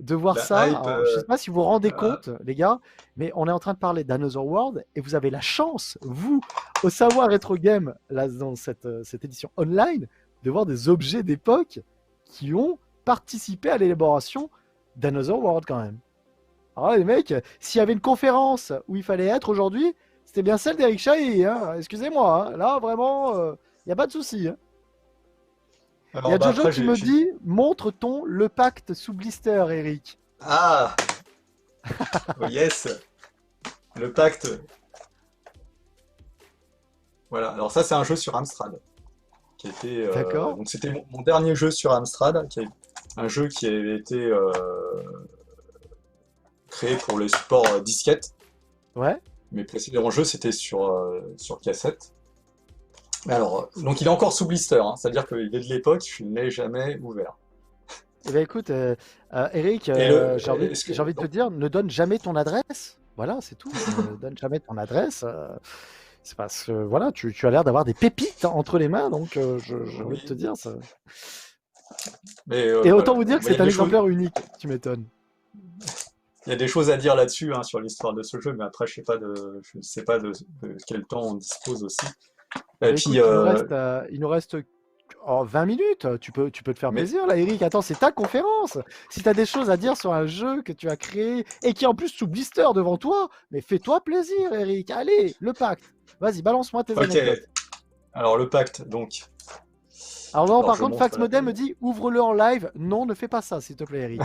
Speaker 2: de voir
Speaker 1: la
Speaker 2: ça.
Speaker 1: hype,
Speaker 2: Alors, je sais pas si vous vous rendez
Speaker 1: euh,
Speaker 2: compte, les gars, mais on est en train de parler d'Another World et vous avez la chance, vous, au Savoir Retro Game, là, dans cette édition online, de voir des objets d'époque. qui ont participé à l'élaboration d'Another World quand même. Alors là, les mecs, s'il y avait une conférence où il fallait être aujourd'hui, c'était bien celle d'Eric Chahi, hein. Excusez-moi, hein. Là vraiment, il n'y a pas de souci. Hein. Il y
Speaker 1: Alors,
Speaker 2: a
Speaker 1: bah,
Speaker 2: Jojo
Speaker 1: après,
Speaker 2: qui me dit, montre-t-on le pacte sous blister, Eric.
Speaker 1: Ah, oh yes, le pacte. Voilà, alors ça, c'est un jeu sur Amstrad. Qui était,
Speaker 2: D'accord.
Speaker 1: donc, c'était mon dernier jeu sur Amstrad, un jeu qui avait été créé pour les supports disquettes.
Speaker 2: Ouais.
Speaker 1: Mes précédents jeux, c'était sur cassette. Alors, donc il est encore sous blister, hein, c'est-à-dire qu'il est de l'époque, je ne l'ai jamais ouvert.
Speaker 2: Eh bien, écoute, Eric,
Speaker 1: Et
Speaker 2: j'ai envie de te dire, ne donne jamais ton adresse. Voilà, c'est tout. Ne donne jamais ton adresse. C'est parce que, voilà, tu as l'air d'avoir des pépites entre les mains, donc j'ai envie de te
Speaker 1: oui,
Speaker 2: dire ça.
Speaker 1: mais
Speaker 2: Et
Speaker 1: voilà.
Speaker 2: autant vous dire que
Speaker 1: Mais il y
Speaker 2: c'est
Speaker 1: a
Speaker 2: un
Speaker 1: des choses,
Speaker 2: exemplaire unique, tu m'étonnes.
Speaker 1: il y a des choses à dire là-dessus, hein, sur l'histoire de ce jeu, mais après, je sais pas de quel temps on dispose aussi.
Speaker 2: Eh
Speaker 1: Et
Speaker 2: bien,
Speaker 1: puis,
Speaker 2: écoute, il nous reste 20 minutes. Tu peux te faire
Speaker 1: mais
Speaker 2: plaisir, là, Eric. Attends, c'est ta conférence. Si tu as des choses à dire sur un jeu que tu as créé et qui est en plus sous blister devant toi, mais fais-toi plaisir, Eric. Allez, le pacte. Vas-y, balance-moi tes
Speaker 1: ok.
Speaker 2: anecdotes.
Speaker 1: Alors le pacte, donc.
Speaker 2: Alors non,
Speaker 1: Alors
Speaker 2: par
Speaker 1: je
Speaker 2: contre,
Speaker 1: montre
Speaker 2: Fax
Speaker 1: la.
Speaker 2: Modem me dit ouvre-le en live. Non, ne fais pas ça, s'il te plaît, Eric.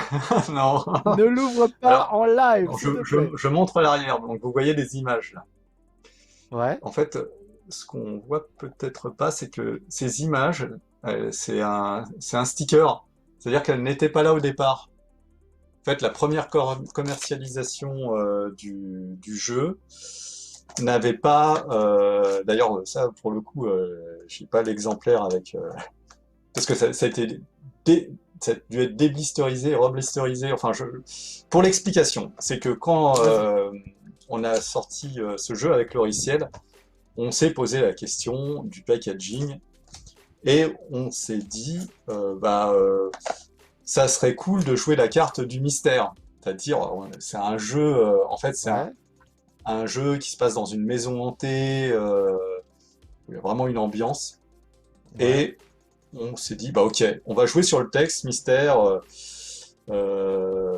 Speaker 1: Non.
Speaker 2: Ne l'ouvre pas
Speaker 1: Alors,
Speaker 2: en live,
Speaker 1: alors,
Speaker 2: s'il te plaît.
Speaker 1: je montre l'arrière. Donc vous voyez des images là.
Speaker 2: Ouais,
Speaker 1: En fait, ce qu'on voit peut-être pas, c'est que ces images, c'est un sticker. C'est-à-dire qu'elles n'étaient pas là au départ. En fait, la première commercialisation du jeu n'avait pas. D'ailleurs, ça, pour le coup, j'ai pas l'exemplaire avec. Parce que ça a été. Ça a dû être déblisterisé, reblisterisé. Enfin, pour l'explication, c'est que quand
Speaker 2: vas-y.
Speaker 1: on a sorti ce jeu avec Loriciel, on s'est posé la question du packaging et on s'est dit, ça serait cool de jouer la carte du mystère. C'est-à-dire, c'est un jeu, en fait, c'est
Speaker 2: Ouais,
Speaker 1: un jeu qui se passe dans une maison hantée, où il y a vraiment une ambiance.
Speaker 2: ouais.
Speaker 1: Et on s'est dit, bah ok, on va jouer sur le texte mystère. Euh,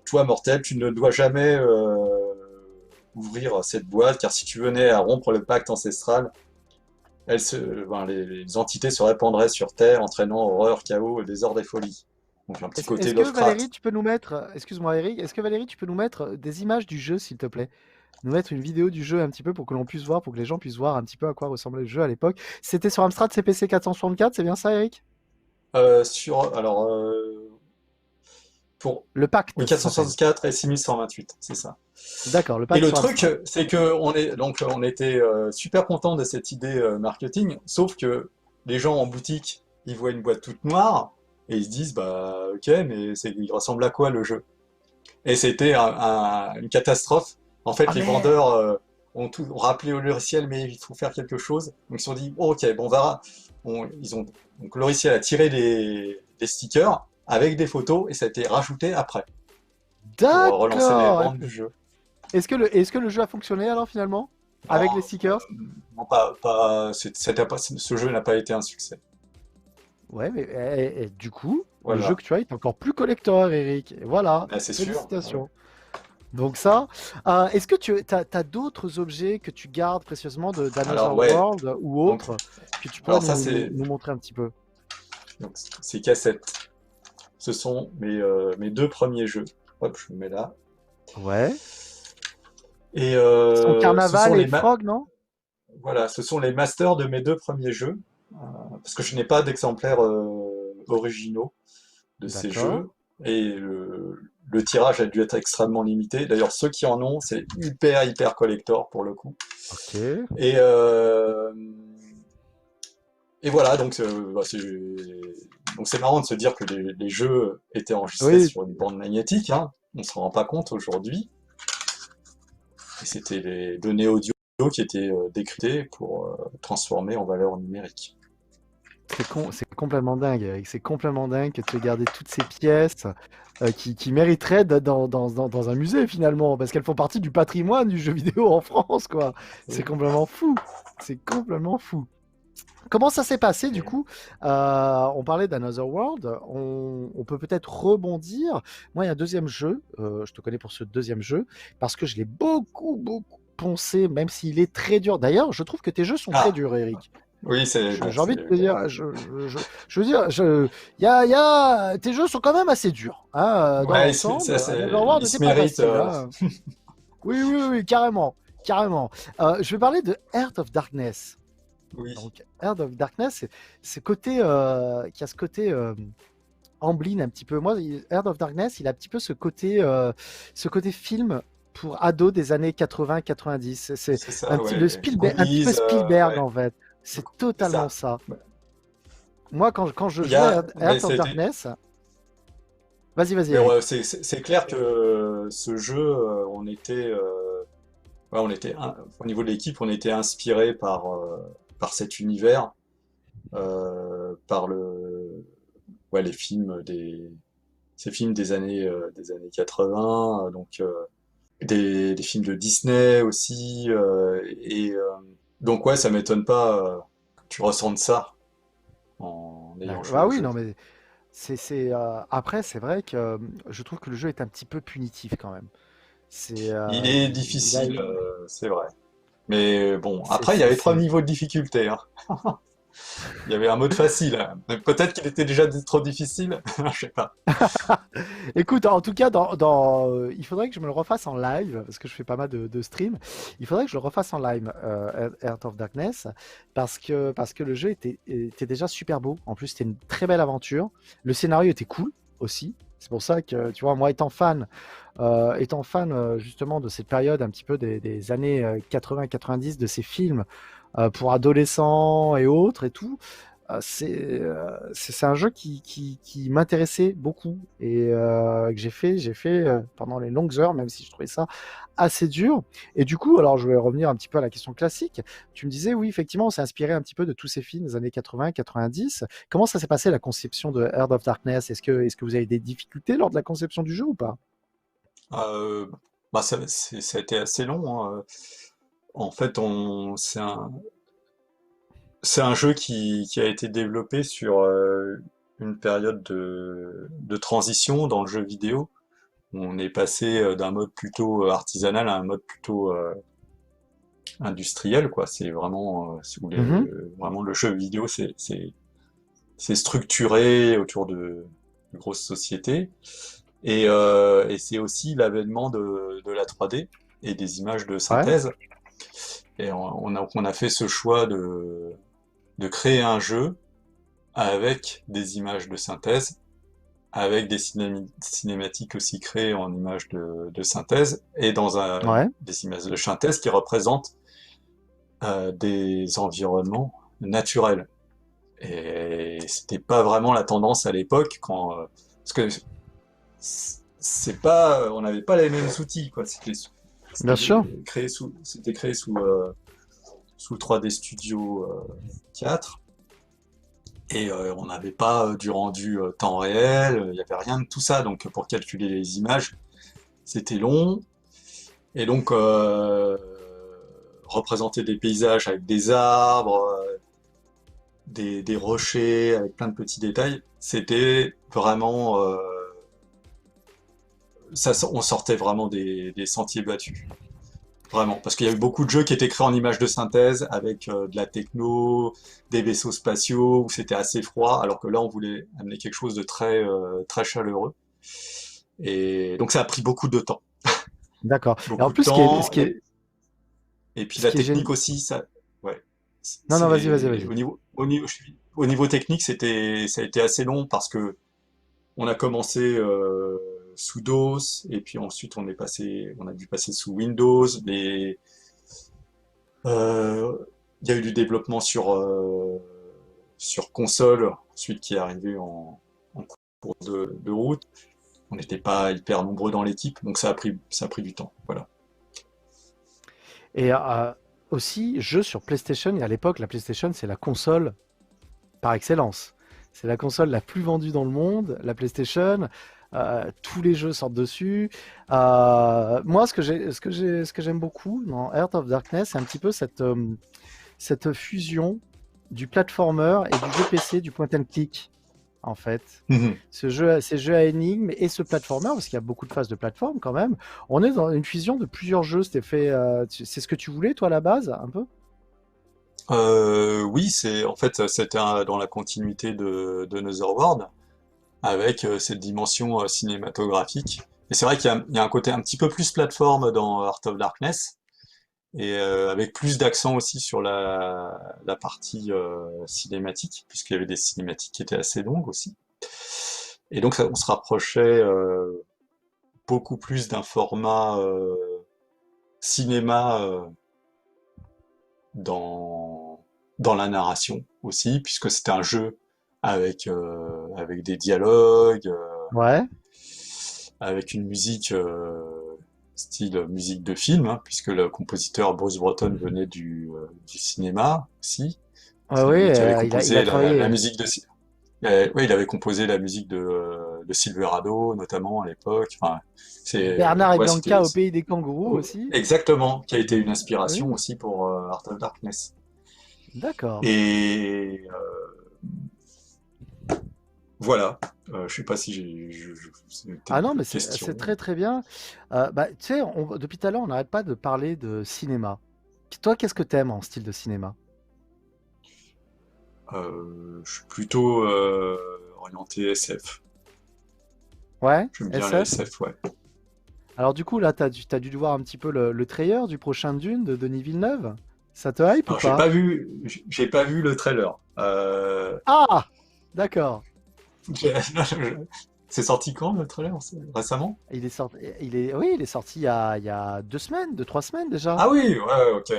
Speaker 1: Toi, mortel, tu ne dois jamais ouvrir cette boîte, car si tu venais à rompre le pacte ancestral, les entités se répandraient sur Terre, entraînant horreur, chaos, désordre et folie. Donc un petit côté
Speaker 2: Est-ce que Valérie,
Speaker 1: Lovecraft.
Speaker 2: tu peux nous mettre, excuse-moi Eric, est-ce que Valérie, tu peux nous mettre des images du jeu, s'il te plaît? Nous mettre une vidéo du jeu un petit peu pour que l'on puisse voir, pour que les gens puissent voir un petit peu à quoi ressemblait le jeu à l'époque. C'était sur Amstrad CPC 464, c'est bien ça, Eric?
Speaker 1: Alors, pour
Speaker 2: Le
Speaker 1: oui,
Speaker 2: Pacte, ça s'appelle.
Speaker 1: 464 et 6128, c'est ça.
Speaker 2: D'accord, le
Speaker 1: Et
Speaker 2: Pacte
Speaker 1: le
Speaker 2: sur
Speaker 1: truc,
Speaker 2: Amstrad.
Speaker 1: c'est que on était super content de cette idée marketing, sauf que les gens en boutique, ils voient une boîte toute noire et ils se disent, bah ok, mais il ressemble à quoi le jeu? Et c'était une catastrophe. En fait,
Speaker 2: Ah
Speaker 1: les
Speaker 2: merde!
Speaker 1: vendeurs ont rappelé au logiciel, mais il faut faire quelque chose. Donc ils se sont dit, oh, ok, bon, donc le logiciel a tiré des stickers avec des photos et ça a été rajouté après pour relancer les
Speaker 2: D'accord!
Speaker 1: ventes du jeu.
Speaker 2: Est-ce que le jeu a fonctionné alors finalement? Avec les
Speaker 1: Non,
Speaker 2: stickers?
Speaker 1: non, ce jeu n'a pas été un succès.
Speaker 2: Ouais, mais du coup, le jeu
Speaker 1: Voilà.
Speaker 2: que tu as est encore plus collector, Eric. Et voilà,
Speaker 1: Ah, c'est sûr. Ah ouais.
Speaker 2: félicitations. Donc ça, est-ce que tu as d'autres objets que tu gardes précieusement de
Speaker 1: Alors
Speaker 2: d'Another
Speaker 1: ouais.
Speaker 2: World ou
Speaker 1: Donc,
Speaker 2: autres que tu pourrais
Speaker 1: alors ça
Speaker 2: nous montrer un petit peu?
Speaker 1: donc, ces cassettes. Ce sont mes deux premiers jeux. Hop, je me mets là.
Speaker 2: Ouais.
Speaker 1: Et
Speaker 2: Son Carnaval et Frog, non?
Speaker 1: voilà, ce sont les masters de mes deux premiers jeux. Parce que je n'ai pas d'exemplaires originaux de ces
Speaker 2: D'accord.
Speaker 1: jeux. Et le tirage a dû être extrêmement limité. D'ailleurs, ceux qui en ont, c'est hyper collector pour le coup.
Speaker 2: Ok.
Speaker 1: Et, euh, et voilà, donc c'est marrant de se dire que les jeux étaient enregistrés
Speaker 2: Oui.
Speaker 1: sur une bande magnétique, hein. On ne se rend pas compte aujourd'hui. Et c'était les données audio qui étaient décryptées pour transformer en valeur numérique.
Speaker 2: C'est complètement dingue, Eric. C'est complètement dingue que tu aies gardé toutes ces pièces qui mériteraient d'être dans un musée finalement, parce qu'elles font partie du patrimoine du jeu vidéo en France, quoi. C'est
Speaker 1: Oui.
Speaker 2: complètement fou. C'est complètement fou. Comment ça s'est passé du
Speaker 1: Et-
Speaker 2: coup? On parlait d'Another World, on peut peut-être rebondir. Moi, il y a un deuxième jeu, je te connais pour ce deuxième jeu, parce que je l'ai beaucoup, beaucoup poncé, même s'il est très dur. D'ailleurs, je trouve que tes jeux sont très
Speaker 1: Ah,
Speaker 2: durs, Eric.
Speaker 1: oui, c'est bon,
Speaker 2: J'ai envie de te
Speaker 1: bon.
Speaker 2: dire, je veux dire, tes jeux sont quand même assez durs, hein, dans
Speaker 1: Ouais,
Speaker 2: l'ensemble. Another World
Speaker 1: il
Speaker 2: n'était
Speaker 1: se
Speaker 2: pas
Speaker 1: mérite.
Speaker 2: facile, hein. Oui, oui, oui, carrément, carrément. Je vais parler de Heart of Darkness.
Speaker 1: Oui.
Speaker 2: Donc, Heart of Darkness, c'est côté, qui a ce côté Amblin un petit peu. Moi, Heart of Darkness, il a un petit peu ce côté film pour ados des années 80-90. C'est
Speaker 1: C'est ça,
Speaker 2: le
Speaker 1: ouais.
Speaker 2: Spielberg, un petit peu
Speaker 1: Goonies,
Speaker 2: Spielberg
Speaker 1: ouais,
Speaker 2: en fait. C'est
Speaker 1: c'est
Speaker 2: totalement
Speaker 1: ça.
Speaker 2: ça. Moi, quand je
Speaker 1: Il y
Speaker 2: jouais à
Speaker 1: a, mais
Speaker 2: Heart of
Speaker 1: c'était,
Speaker 2: Darkness, vas-y, vas-y,
Speaker 1: mais
Speaker 2: Eric.
Speaker 1: ouais, c'est clair que ce jeu, on était au niveau de l'équipe, on était inspiré par cet univers, par les films ces films des années 80, des films de Disney aussi, donc ouais, ça m'étonne pas que tu ressentes ça en ayant joué
Speaker 2: Ah
Speaker 1: au
Speaker 2: oui,
Speaker 1: jeu.
Speaker 2: non, mais après, c'est vrai que je trouve que le jeu est un petit peu punitif quand même.
Speaker 1: Il est
Speaker 2: Il a,
Speaker 1: difficile, c'est vrai. Mais bon,
Speaker 2: c'est,
Speaker 1: après, il y
Speaker 2: c'est-
Speaker 1: avait trois
Speaker 2: c'est-
Speaker 1: niveaux de difficulté, hein. Il y avait un mode facile, hein. Mais peut-être qu'il était déjà trop difficile, je sais pas.
Speaker 2: Écoute, en tout cas, il faudrait que je me le refasse en live, parce que je fais pas mal de streams. Il faudrait que je le refasse en live, Heart of Darkness, parce que le jeu était déjà super beau. En plus, c'était une très belle aventure. Le scénario était cool aussi. C'est pour ça que, tu vois, moi étant fan justement de cette période un petit peu des années 80-90, de ces films pour adolescents et autres et tout, c'est un jeu qui m'intéressait beaucoup et que j'ai fait pendant les longues heures, même si je trouvais ça assez dur. Et du coup, alors je vais revenir un petit peu à la question classique. Tu me disais, oui, effectivement, on s'est inspiré un petit peu de tous ces films des années 80-90. Comment ça s'est passé la conception de Heart of Darkness? Est-ce que vous avez des difficultés lors de la conception du jeu ou pas?
Speaker 1: Euh, Bah ça a été assez long, hein. En fait, c'est un jeu qui a été développé sur une période de transition dans le jeu vidéo. On est passé d'un mode plutôt artisanal à un mode plutôt industriel, quoi. C'est vraiment, si vous voulez,
Speaker 2: Mhm.
Speaker 1: vraiment le jeu vidéo, c'est structuré autour de grosses sociétés. Et c'est aussi l'avènement de la 3D et des images de
Speaker 2: Ouais,
Speaker 1: synthèse. Et on a fait ce choix de créer un jeu avec des images de synthèse, avec des cinématiques aussi créées en images de synthèse, et
Speaker 2: ouais.
Speaker 1: des images de synthèse qui représentent des environnements naturels. Et c'était pas vraiment la tendance à l'époque parce que c'est pas, on n'avait pas les mêmes outils, quoi.
Speaker 2: Bien sûr.
Speaker 1: C'était créé sous 3D Studio 4. Et on n'avait pas du rendu temps réel, il n'y avait rien de tout ça. Donc pour calculer les images, c'était long. Et donc représenter des paysages avec des arbres, des rochers, avec plein de petits détails, c'était vraiment... on sortait vraiment des sentiers battus. Vraiment, parce qu'il y a eu beaucoup de jeux qui étaient créés en images de synthèse avec de la techno, des vaisseaux spatiaux où c'était assez froid, alors que là on voulait amener quelque chose de très chaleureux. Et donc ça a pris beaucoup de temps,
Speaker 2: D'accord. Et en
Speaker 1: beaucoup de
Speaker 2: plus,
Speaker 1: temps, et puis
Speaker 2: ce
Speaker 1: la
Speaker 2: qui est
Speaker 1: technique
Speaker 2: génial.
Speaker 1: aussi, ça, ouais,
Speaker 2: Non, non, vas-y, vas-y,
Speaker 1: c'est
Speaker 2: vas-y.
Speaker 1: au niveau technique, ça a été assez long parce que on a commencé sous DOS et puis ensuite on a dû passer sous Windows, mais Euh, il y a eu du développement sur console, ensuite qui est arrivé en cours de route. On n'était pas hyper nombreux dans l'équipe, donc ça a pris du temps. Voilà.
Speaker 2: Et aussi, jeu sur PlayStation. Et à l'époque, la PlayStation, c'est la console par excellence. C'est la console la plus vendue dans le monde, la PlayStation. Tous les jeux sortent dessus. Moi, ce que j'aime beaucoup dans Heart of Darkness, c'est un petit peu cette fusion du platformer et du jeu PC, du point and click, en fait.
Speaker 1: Mhm.
Speaker 2: Ces jeux à énigmes et ce platformer, parce qu'il y a beaucoup de phases de plateforme quand même. On est dans une fusion de plusieurs jeux. C'était fait, c'est ce que tu voulais, toi, à la base, un peu?
Speaker 1: Oui, c'était dans la continuité de Netherworld, avec cette dimension cinématographique. Et c'est vrai qu'il y a un côté un petit peu plus plateforme dans Art of Darkness, et avec plus d'accent aussi sur la partie cinématique, puisqu'il y avait des cinématiques qui étaient assez longues aussi. Et donc on se rapprochait beaucoup plus d'un format cinéma dans, dans la narration aussi, puisque c'était un jeu avec des dialogues,
Speaker 2: Ouais.
Speaker 1: avec une musique style musique de film, hein, puisque le compositeur Bruce Broughton venait du cinéma aussi,
Speaker 2: Ouais, oui,
Speaker 1: qui avait
Speaker 2: il a
Speaker 1: composé la
Speaker 2: travaillé.
Speaker 1: musique de... ouais, il avait composé la musique de Silverado, notamment à l'époque. Enfin,
Speaker 2: Bernard et
Speaker 1: ouais,
Speaker 2: Bianca au pays des kangourous
Speaker 1: oh,
Speaker 2: aussi.
Speaker 1: exactement, qui a été une inspiration
Speaker 2: Oui,
Speaker 1: aussi pour Art of Darkness.
Speaker 2: d'accord.
Speaker 1: Et voilà. Je sais pas si c'était
Speaker 2: Ah non, mais
Speaker 1: une
Speaker 2: c'est
Speaker 1: question.
Speaker 2: très très bien. Bah, tu sais, depuis tout à l'heure, on n'arrête pas de parler de cinéma. Toi, qu'est-ce que t'aimes en style de cinéma?
Speaker 1: Je suis plutôt orienté SF.
Speaker 2: Ouais,
Speaker 1: J'aime bien la
Speaker 2: SF?
Speaker 1: SF, ouais.
Speaker 2: Alors du coup, là, t'as dû voir un petit peu le trailer du prochain Dune de Denis Villeneuve. Ça te hype ou
Speaker 1: Alors
Speaker 2: pas?
Speaker 1: j'ai pas vu le trailer.
Speaker 2: Ah! D'accord.
Speaker 1: J'ai- c'est sorti quand le trailer? Récemment?
Speaker 2: Oui, il est sorti il y a 2 semaines, 3 semaines déjà.
Speaker 1: Ah oui, ouais, ok.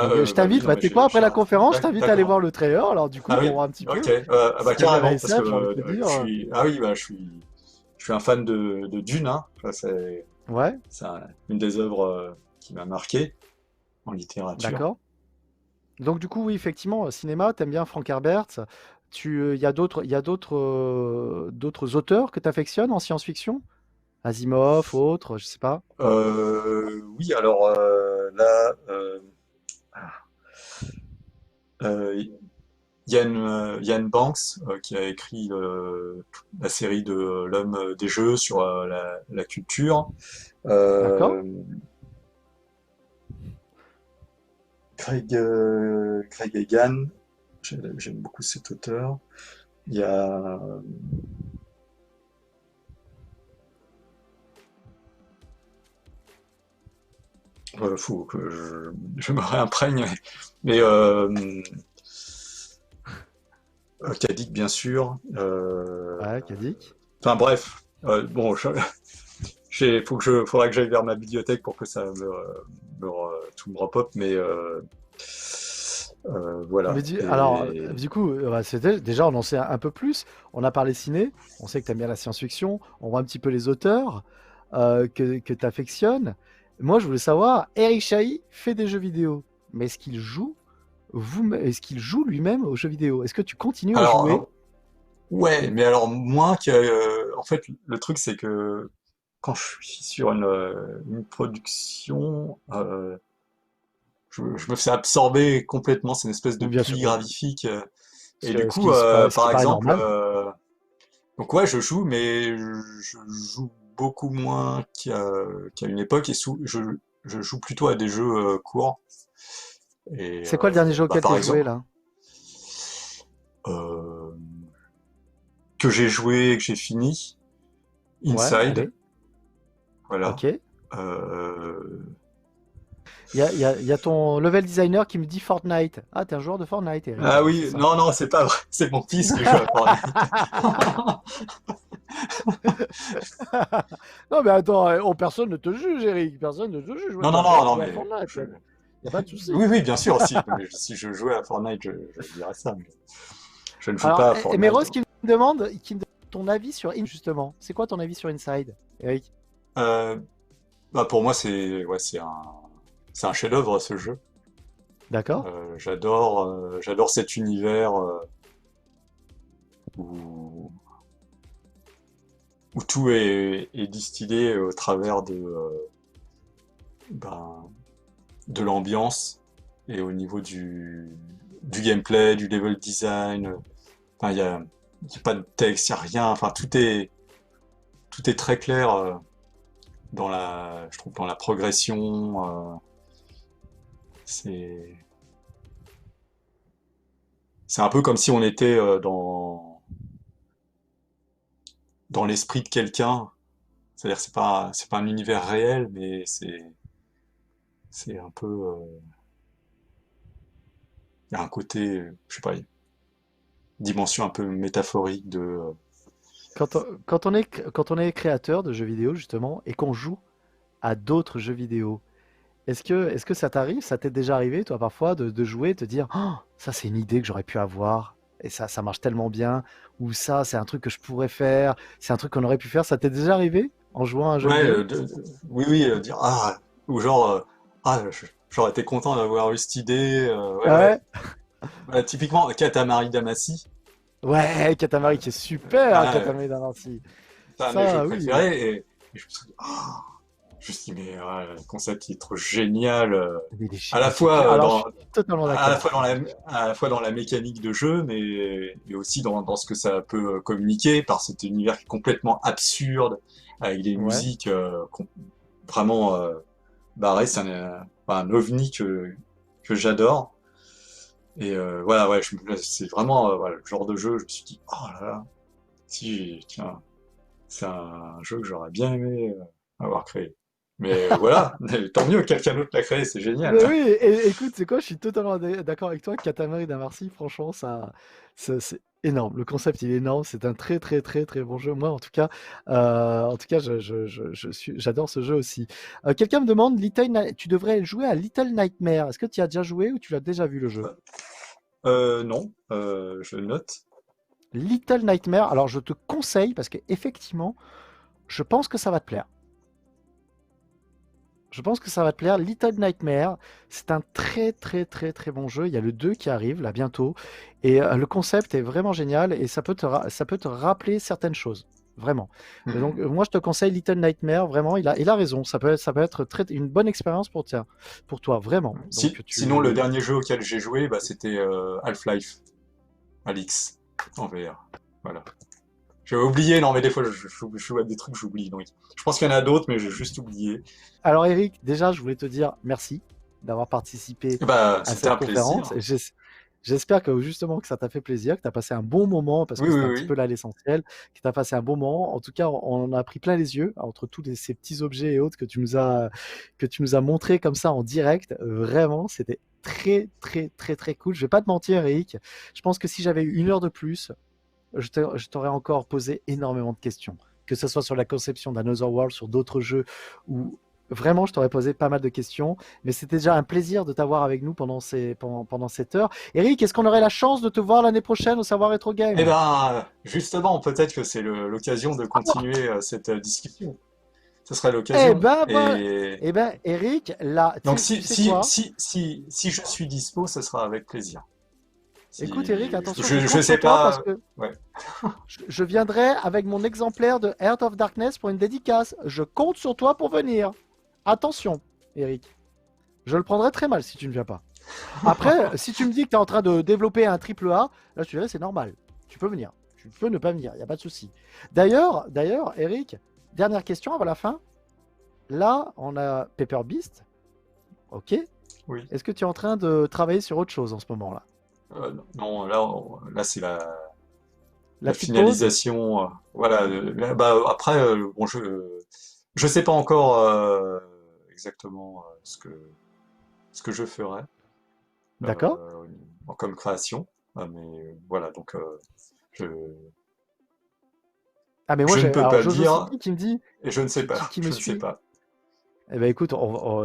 Speaker 2: Donc je
Speaker 1: Bah oui,
Speaker 2: t'invite,
Speaker 1: non
Speaker 2: bah,
Speaker 1: mais
Speaker 2: tu sais quoi, après la conférence, je t'invite à aller
Speaker 1: d'accord.
Speaker 2: voir le trailer, alors du coup,
Speaker 1: Ah
Speaker 2: pour
Speaker 1: oui,
Speaker 2: voir un petit
Speaker 1: ok.
Speaker 2: peu
Speaker 1: Ah
Speaker 2: si
Speaker 1: bah
Speaker 2: t'aimes bien la
Speaker 1: carrément parce que
Speaker 2: SF, j'ai envie de te dire.
Speaker 1: ah oui, bah je suis un fan de Dune, hein. Enfin,
Speaker 2: Ouais,
Speaker 1: une des œuvres qui m'a marqué en littérature.
Speaker 2: d'accord. Donc du coup, oui, effectivement, cinéma, t'aimes bien Frank Herbert. Il y a d'autres auteurs que t'affectionnes en science-fiction? Asimov, autres, je sais pas.
Speaker 1: Oui, alors là, euh, Ian Banks qui a écrit la série de L'homme des jeux sur la culture.
Speaker 2: D'accord?
Speaker 1: Euh, Craig Egan, j'aime beaucoup cet auteur. Il y a, faut que je me réimprègne, mais Kadik bien sûr.
Speaker 2: Ouais, Kadik.
Speaker 1: Enfin bref, bon, faudra que j'aille vers ma bibliothèque pour que tout me repop, mais voilà.
Speaker 2: Mais du coup, bah, déjà, on en sait un peu plus. On a parlé ciné, on sait que tu aimes bien la science-fiction, on voit un petit peu les auteurs que tu affectionnes. Moi, je voulais savoir, Eric Chahi fait des jeux vidéo, mais est-ce qu'il joue lui-même aux jeux vidéo? Est-ce que tu continues à jouer?
Speaker 1: Alors, ouais, mais alors moins que, en fait, le truc c'est que quand je suis sur une production, je me fais absorber complètement, c'est une espèce de
Speaker 2: Ou bien sûr,
Speaker 1: pluie gravifique. Et du
Speaker 2: ce
Speaker 1: coup,
Speaker 2: qui, se pa- ce qui
Speaker 1: par
Speaker 2: paraît
Speaker 1: exemple,
Speaker 2: normal.
Speaker 1: donc ouais, je joue, mais je joue beaucoup moins qu'à une époque, et je joue plutôt à des jeux courts. Et
Speaker 2: C'est quoi le dernier jeu
Speaker 1: bah,
Speaker 2: auquel tu
Speaker 1: par
Speaker 2: as joué
Speaker 1: exemple,
Speaker 2: là?
Speaker 1: euh, que j'ai joué et que j'ai fini,
Speaker 2: Ouais,
Speaker 1: Inside,
Speaker 2: allez,
Speaker 1: voilà.
Speaker 2: ok.
Speaker 1: Euh,
Speaker 2: Il y a ton level designer qui me dit Fortnite. Ah, t'es un joueur de Fortnite, Eric,
Speaker 1: Ah
Speaker 2: alors c'est
Speaker 1: oui,
Speaker 2: ça.
Speaker 1: non, non, c'est pas vrai, c'est mon fils qui joue à Fortnite.
Speaker 2: Non, mais attends, personne ne te juge, Eric. Personne ne te juge. Ouais,
Speaker 1: Non,
Speaker 2: t'as
Speaker 1: non,
Speaker 2: le droit
Speaker 1: non,
Speaker 2: de
Speaker 1: non,
Speaker 2: jouer à
Speaker 1: mais
Speaker 2: Fortnite. Y a pas de souci.
Speaker 1: oui, oui, bien sûr, si je jouais à Fortnite, je dirais ça, mais je ne joue
Speaker 2: Alors,
Speaker 1: pas à
Speaker 2: Emeros
Speaker 1: Fortnite.
Speaker 2: qui me demande ton avis sur justement. C'est quoi ton avis sur Inside, Eric?
Speaker 1: Euh, Bah pour moi, c'est un chef-d'œuvre ce jeu.
Speaker 2: D'accord?
Speaker 1: J'adore cet univers où, où tout est distillé au travers ben, de l'ambiance et au niveau du gameplay, du level design. Enfin, y a pas de texte, il n'y a rien. Enfin, tout est très clair je trouve, dans la progression. C'est, c'est un peu comme si on était dans l'esprit de quelqu'un. C'est-à-dire que c'est pas un univers réel, mais c'est un peu, il y a un côté, je sais pas, une dimension un peu métaphorique de.
Speaker 2: Quand on est créateur de jeux vidéo, justement, et qu'on joue à d'autres jeux vidéo, est-ce que ça t'arrive, ça t'est déjà arrivé, toi, parfois, de jouer, te dire, oh, ça, c'est une idée que j'aurais pu avoir, et ça marche tellement bien, ou ça, c'est un truc que je pourrais faire, c'est un truc qu'on aurait pu faire, ça t'est déjà arrivé en jouant à un jeu
Speaker 1: Ouais,
Speaker 2: vidéo?
Speaker 1: oui, oui, dire ou genre, j'aurais été content d'avoir eu cette idée. Ouais, ouais.
Speaker 2: Ouais,
Speaker 1: Bah, typiquement, Katamari Damacy,
Speaker 2: ouais, Katamari qui est super,
Speaker 1: ah,
Speaker 2: Katamari Damacy.
Speaker 1: c'est un de mes jeux
Speaker 2: Ça, oui.
Speaker 1: préférés, et je me suis dit, je me suis dit, mais le concept il est trop génial,
Speaker 2: Mais
Speaker 1: à la
Speaker 2: mais c'est clair.
Speaker 1: fois
Speaker 2: Alors, je suis totalement
Speaker 1: à la
Speaker 2: d'accord.
Speaker 1: fois à la fois dans la mécanique de jeu, mais et aussi dans ce que ça peut communiquer par cet univers qui est complètement absurde, avec des
Speaker 2: Ouais.
Speaker 1: musiques vraiment barrées. C'est un ovni que j'adore. Et voilà, ouais, c'est vraiment voilà, le genre de jeu. Je me suis dit, oh là là, si, tiens, c'est un jeu que j'aurais bien aimé avoir créé. Mais voilà, tant mieux, quelqu'un d'autre l'a créé, c'est génial.
Speaker 2: Mais oui, écoute, c'est quoi? Je suis totalement d'accord avec toi. Katamari Damacy, franchement, c'est énorme. Le concept, il est énorme. C'est un très, très, très, très bon jeu. Moi, en tout cas, j'adore ce jeu aussi. Quelqu'un me demande, tu devrais jouer à Little Nightmare. Est-ce que tu y as déjà joué ou tu l'as déjà vu le jeu?
Speaker 1: Non, je note.
Speaker 2: Little Nightmare. Alors, je te conseille parce qu'effectivement, je pense que ça va te plaire. Je pense que ça va te plaire. Little Nightmare, c'est un très très très très bon jeu. Il y a le 2 qui arrive là bientôt. Et le concept est vraiment génial et ça peut te rappeler certaines choses. Vraiment. Donc
Speaker 1: Mhm.
Speaker 2: moi je te conseille Little Nightmare, vraiment, il a raison. Ça peut être une bonne expérience pour toi, vraiment. Donc
Speaker 1: Sinon, le
Speaker 2: tu.
Speaker 1: dernier jeu auquel j'ai joué, bah, c'était Half-Life, Alix, en VR. Voilà. J'ai oublié, non, mais des fois, je joue à des trucs, j'oublie. Donc, je pense qu'il y en a d'autres, mais j'ai juste oublié.
Speaker 2: Alors Eric, déjà je voulais te dire merci d'avoir participé
Speaker 1: Et bah,
Speaker 2: à
Speaker 1: c'était
Speaker 2: cette
Speaker 1: un
Speaker 2: conférence.
Speaker 1: plaisir.
Speaker 2: J'espère que justement que ça t'a fait plaisir, que tu as passé un bon moment, parce
Speaker 1: Oui,
Speaker 2: que
Speaker 1: oui,
Speaker 2: c'était un petit
Speaker 1: oui.
Speaker 2: peu là l'essentiel, que tu as passé un bon moment. En tout cas, on en a pris plein les yeux entre ces petits objets et autres que tu nous as montrés comme ça en direct. Vraiment, c'était très, très, très, très cool. Je vais pas te mentir, Eric. Je pense que si j'avais eu 1 heure de plus, je t'aurais encore posé énormément de questions. Que ce soit sur la conception d'Another World, sur d'autres jeux, ou vraiment, je t'aurais posé pas mal de questions. Mais c'était déjà un plaisir de t'avoir avec nous pendant cette heure. Eric, est-ce qu'on aurait la chance de te voir l'année prochaine au Savoir Retro
Speaker 1: Eh
Speaker 2: Game?
Speaker 1: ben, justement, peut-être que c'est l'occasion de continuer cette discussion. Ce serait
Speaker 2: Eh
Speaker 1: l'occasion.
Speaker 2: ben, voilà.
Speaker 1: Et
Speaker 2: Eh ben, Eric, là,
Speaker 1: donc,
Speaker 2: tu sais quoi?
Speaker 1: si je suis dispo, ce sera avec plaisir.
Speaker 2: Écoute, Eric,
Speaker 1: Si,
Speaker 2: attention, je
Speaker 1: je
Speaker 2: compte
Speaker 1: sais
Speaker 2: sur toi parce
Speaker 1: pas.
Speaker 2: que
Speaker 1: Ouais.
Speaker 2: je viendrai avec mon exemplaire de Heart of Darkness pour une dédicace. Je compte sur toi pour venir. Attention, Eric. Je le prendrai très mal si tu ne viens pas. Après, si tu me dis que tu es en train de développer un triple A, là, je te dirais, c'est normal. Tu peux venir. Tu peux ne pas venir, il n'y a pas de souci. D'ailleurs, Eric, dernière question avant la fin. Là, on a Paper Beast. Ok.
Speaker 1: Oui.
Speaker 2: Est-ce que tu es en train de travailler sur autre chose en ce moment-là?
Speaker 1: Non, là c'est
Speaker 2: La
Speaker 1: la
Speaker 2: petite pause?
Speaker 1: finalisation. Voilà. Là, bah, après, bon, je sais pas encore exactement ce que je ferai
Speaker 2: D'accord.
Speaker 1: comme création. Mais voilà, donc je,
Speaker 2: Ah, mais moi,
Speaker 1: je ne peux
Speaker 2: alors
Speaker 1: pas
Speaker 2: Jojo
Speaker 1: dire
Speaker 2: City qui me dit,
Speaker 1: et je ne sais pas.
Speaker 2: qui me
Speaker 1: Je ne sais
Speaker 2: suit.
Speaker 1: pas.
Speaker 2: Eh ben écoute,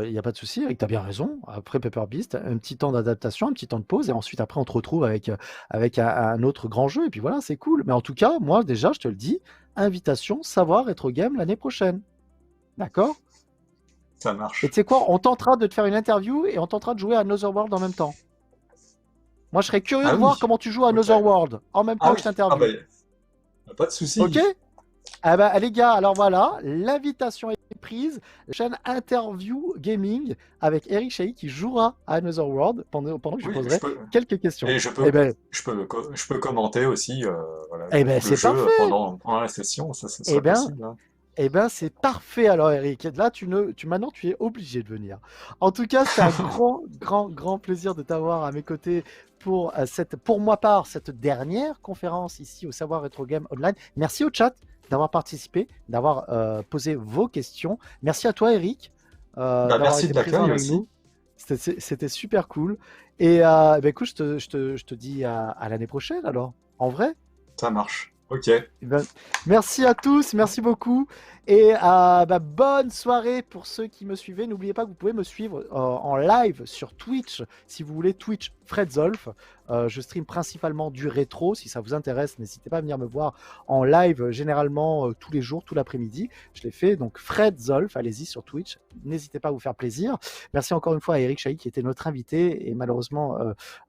Speaker 2: il n'y a pas de souci, Eric, t'as bien raison. Après Paper Beast, un petit temps d'adaptation, un petit temps de pause, et ensuite après on te retrouve avec un autre grand jeu, et puis voilà, c'est cool. Mais en tout cas, moi déjà, je te le dis, invitation, savoir être game l'année prochaine. D'accord?
Speaker 1: Ça
Speaker 2: Et tu
Speaker 1: marche.
Speaker 2: sais quoi, on tentera de te faire une interview et on tentera de jouer à Another World en même temps. Moi, je serais curieux
Speaker 1: Ah
Speaker 2: de voir
Speaker 1: oui.
Speaker 2: comment tu joues à
Speaker 1: Ok.
Speaker 2: Another World en même
Speaker 1: Ah
Speaker 2: temps que
Speaker 1: oui.
Speaker 2: je
Speaker 1: Ah bah,
Speaker 2: t'interview.
Speaker 1: pas de
Speaker 2: Ok?
Speaker 1: souci.
Speaker 2: Ah ben, les gars, alors voilà, l'invitation est surprise, la chaîne Interview Gaming avec Eric Chahi qui jouera à Another World pendant que je lui
Speaker 1: Oui, je
Speaker 2: poserai
Speaker 1: peux,
Speaker 2: quelques questions.
Speaker 1: et
Speaker 2: Eh ben,
Speaker 1: je peux commenter aussi, voilà, le
Speaker 2: c'est
Speaker 1: jeu
Speaker 2: parfait.
Speaker 1: pendant la session, ça
Speaker 2: Eh
Speaker 1: serait
Speaker 2: ben,
Speaker 1: possible, hein.
Speaker 2: c'est parfait alors Eric. Là, maintenant, tu es obligé de venir. En tout cas, c'était un grand plaisir de t'avoir à mes côtés pour pour ma part, cette dernière conférence ici au Savoir Retro Game Online. Merci au chat d'avoir participé, d'avoir posé vos questions. Merci à toi Eric
Speaker 1: Bah,
Speaker 2: d'avoir
Speaker 1: merci
Speaker 2: été
Speaker 1: de
Speaker 2: présent
Speaker 1: l'accueil
Speaker 2: avec
Speaker 1: aussi.
Speaker 2: nous. C'était super cool. Et écoute, je te dis à l'année prochaine alors, en vrai.
Speaker 1: Ça marche. Ok.
Speaker 2: Eh ben, merci à tous, merci beaucoup. Et bonne soirée pour ceux qui me suivaient. N'oubliez pas que vous pouvez me suivre en live sur Twitch si vous voulez. Twitch Fred Zolf. Je stream principalement du rétro. Si ça vous intéresse, n'hésitez pas à venir me voir en live, généralement tous les jours, tout l'après-midi. Je l'ai fait. Donc Fred Zolf, allez-y sur Twitch. N'hésitez pas à vous faire plaisir. Merci encore une fois à Eric Chahi qui était notre invité et malheureusement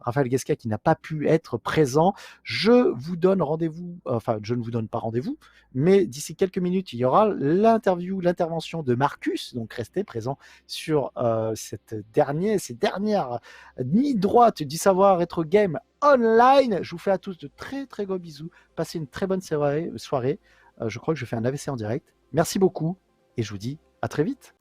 Speaker 2: Raphaël Guesca qui n'a pas pu être présent. Je vous donne rendez-vous, enfin je ne vous donne pas rendez-vous, mais d'ici quelques minutes, il y aura l'intervention de Marcus, donc restez présents sur ces dernières nuits droites du savoir Retro Game Online. Je vous fais à tous de très très gros bisous, passez une très bonne soirée. Je crois que je fais un AVC en direct. Merci beaucoup et je vous dis à très vite.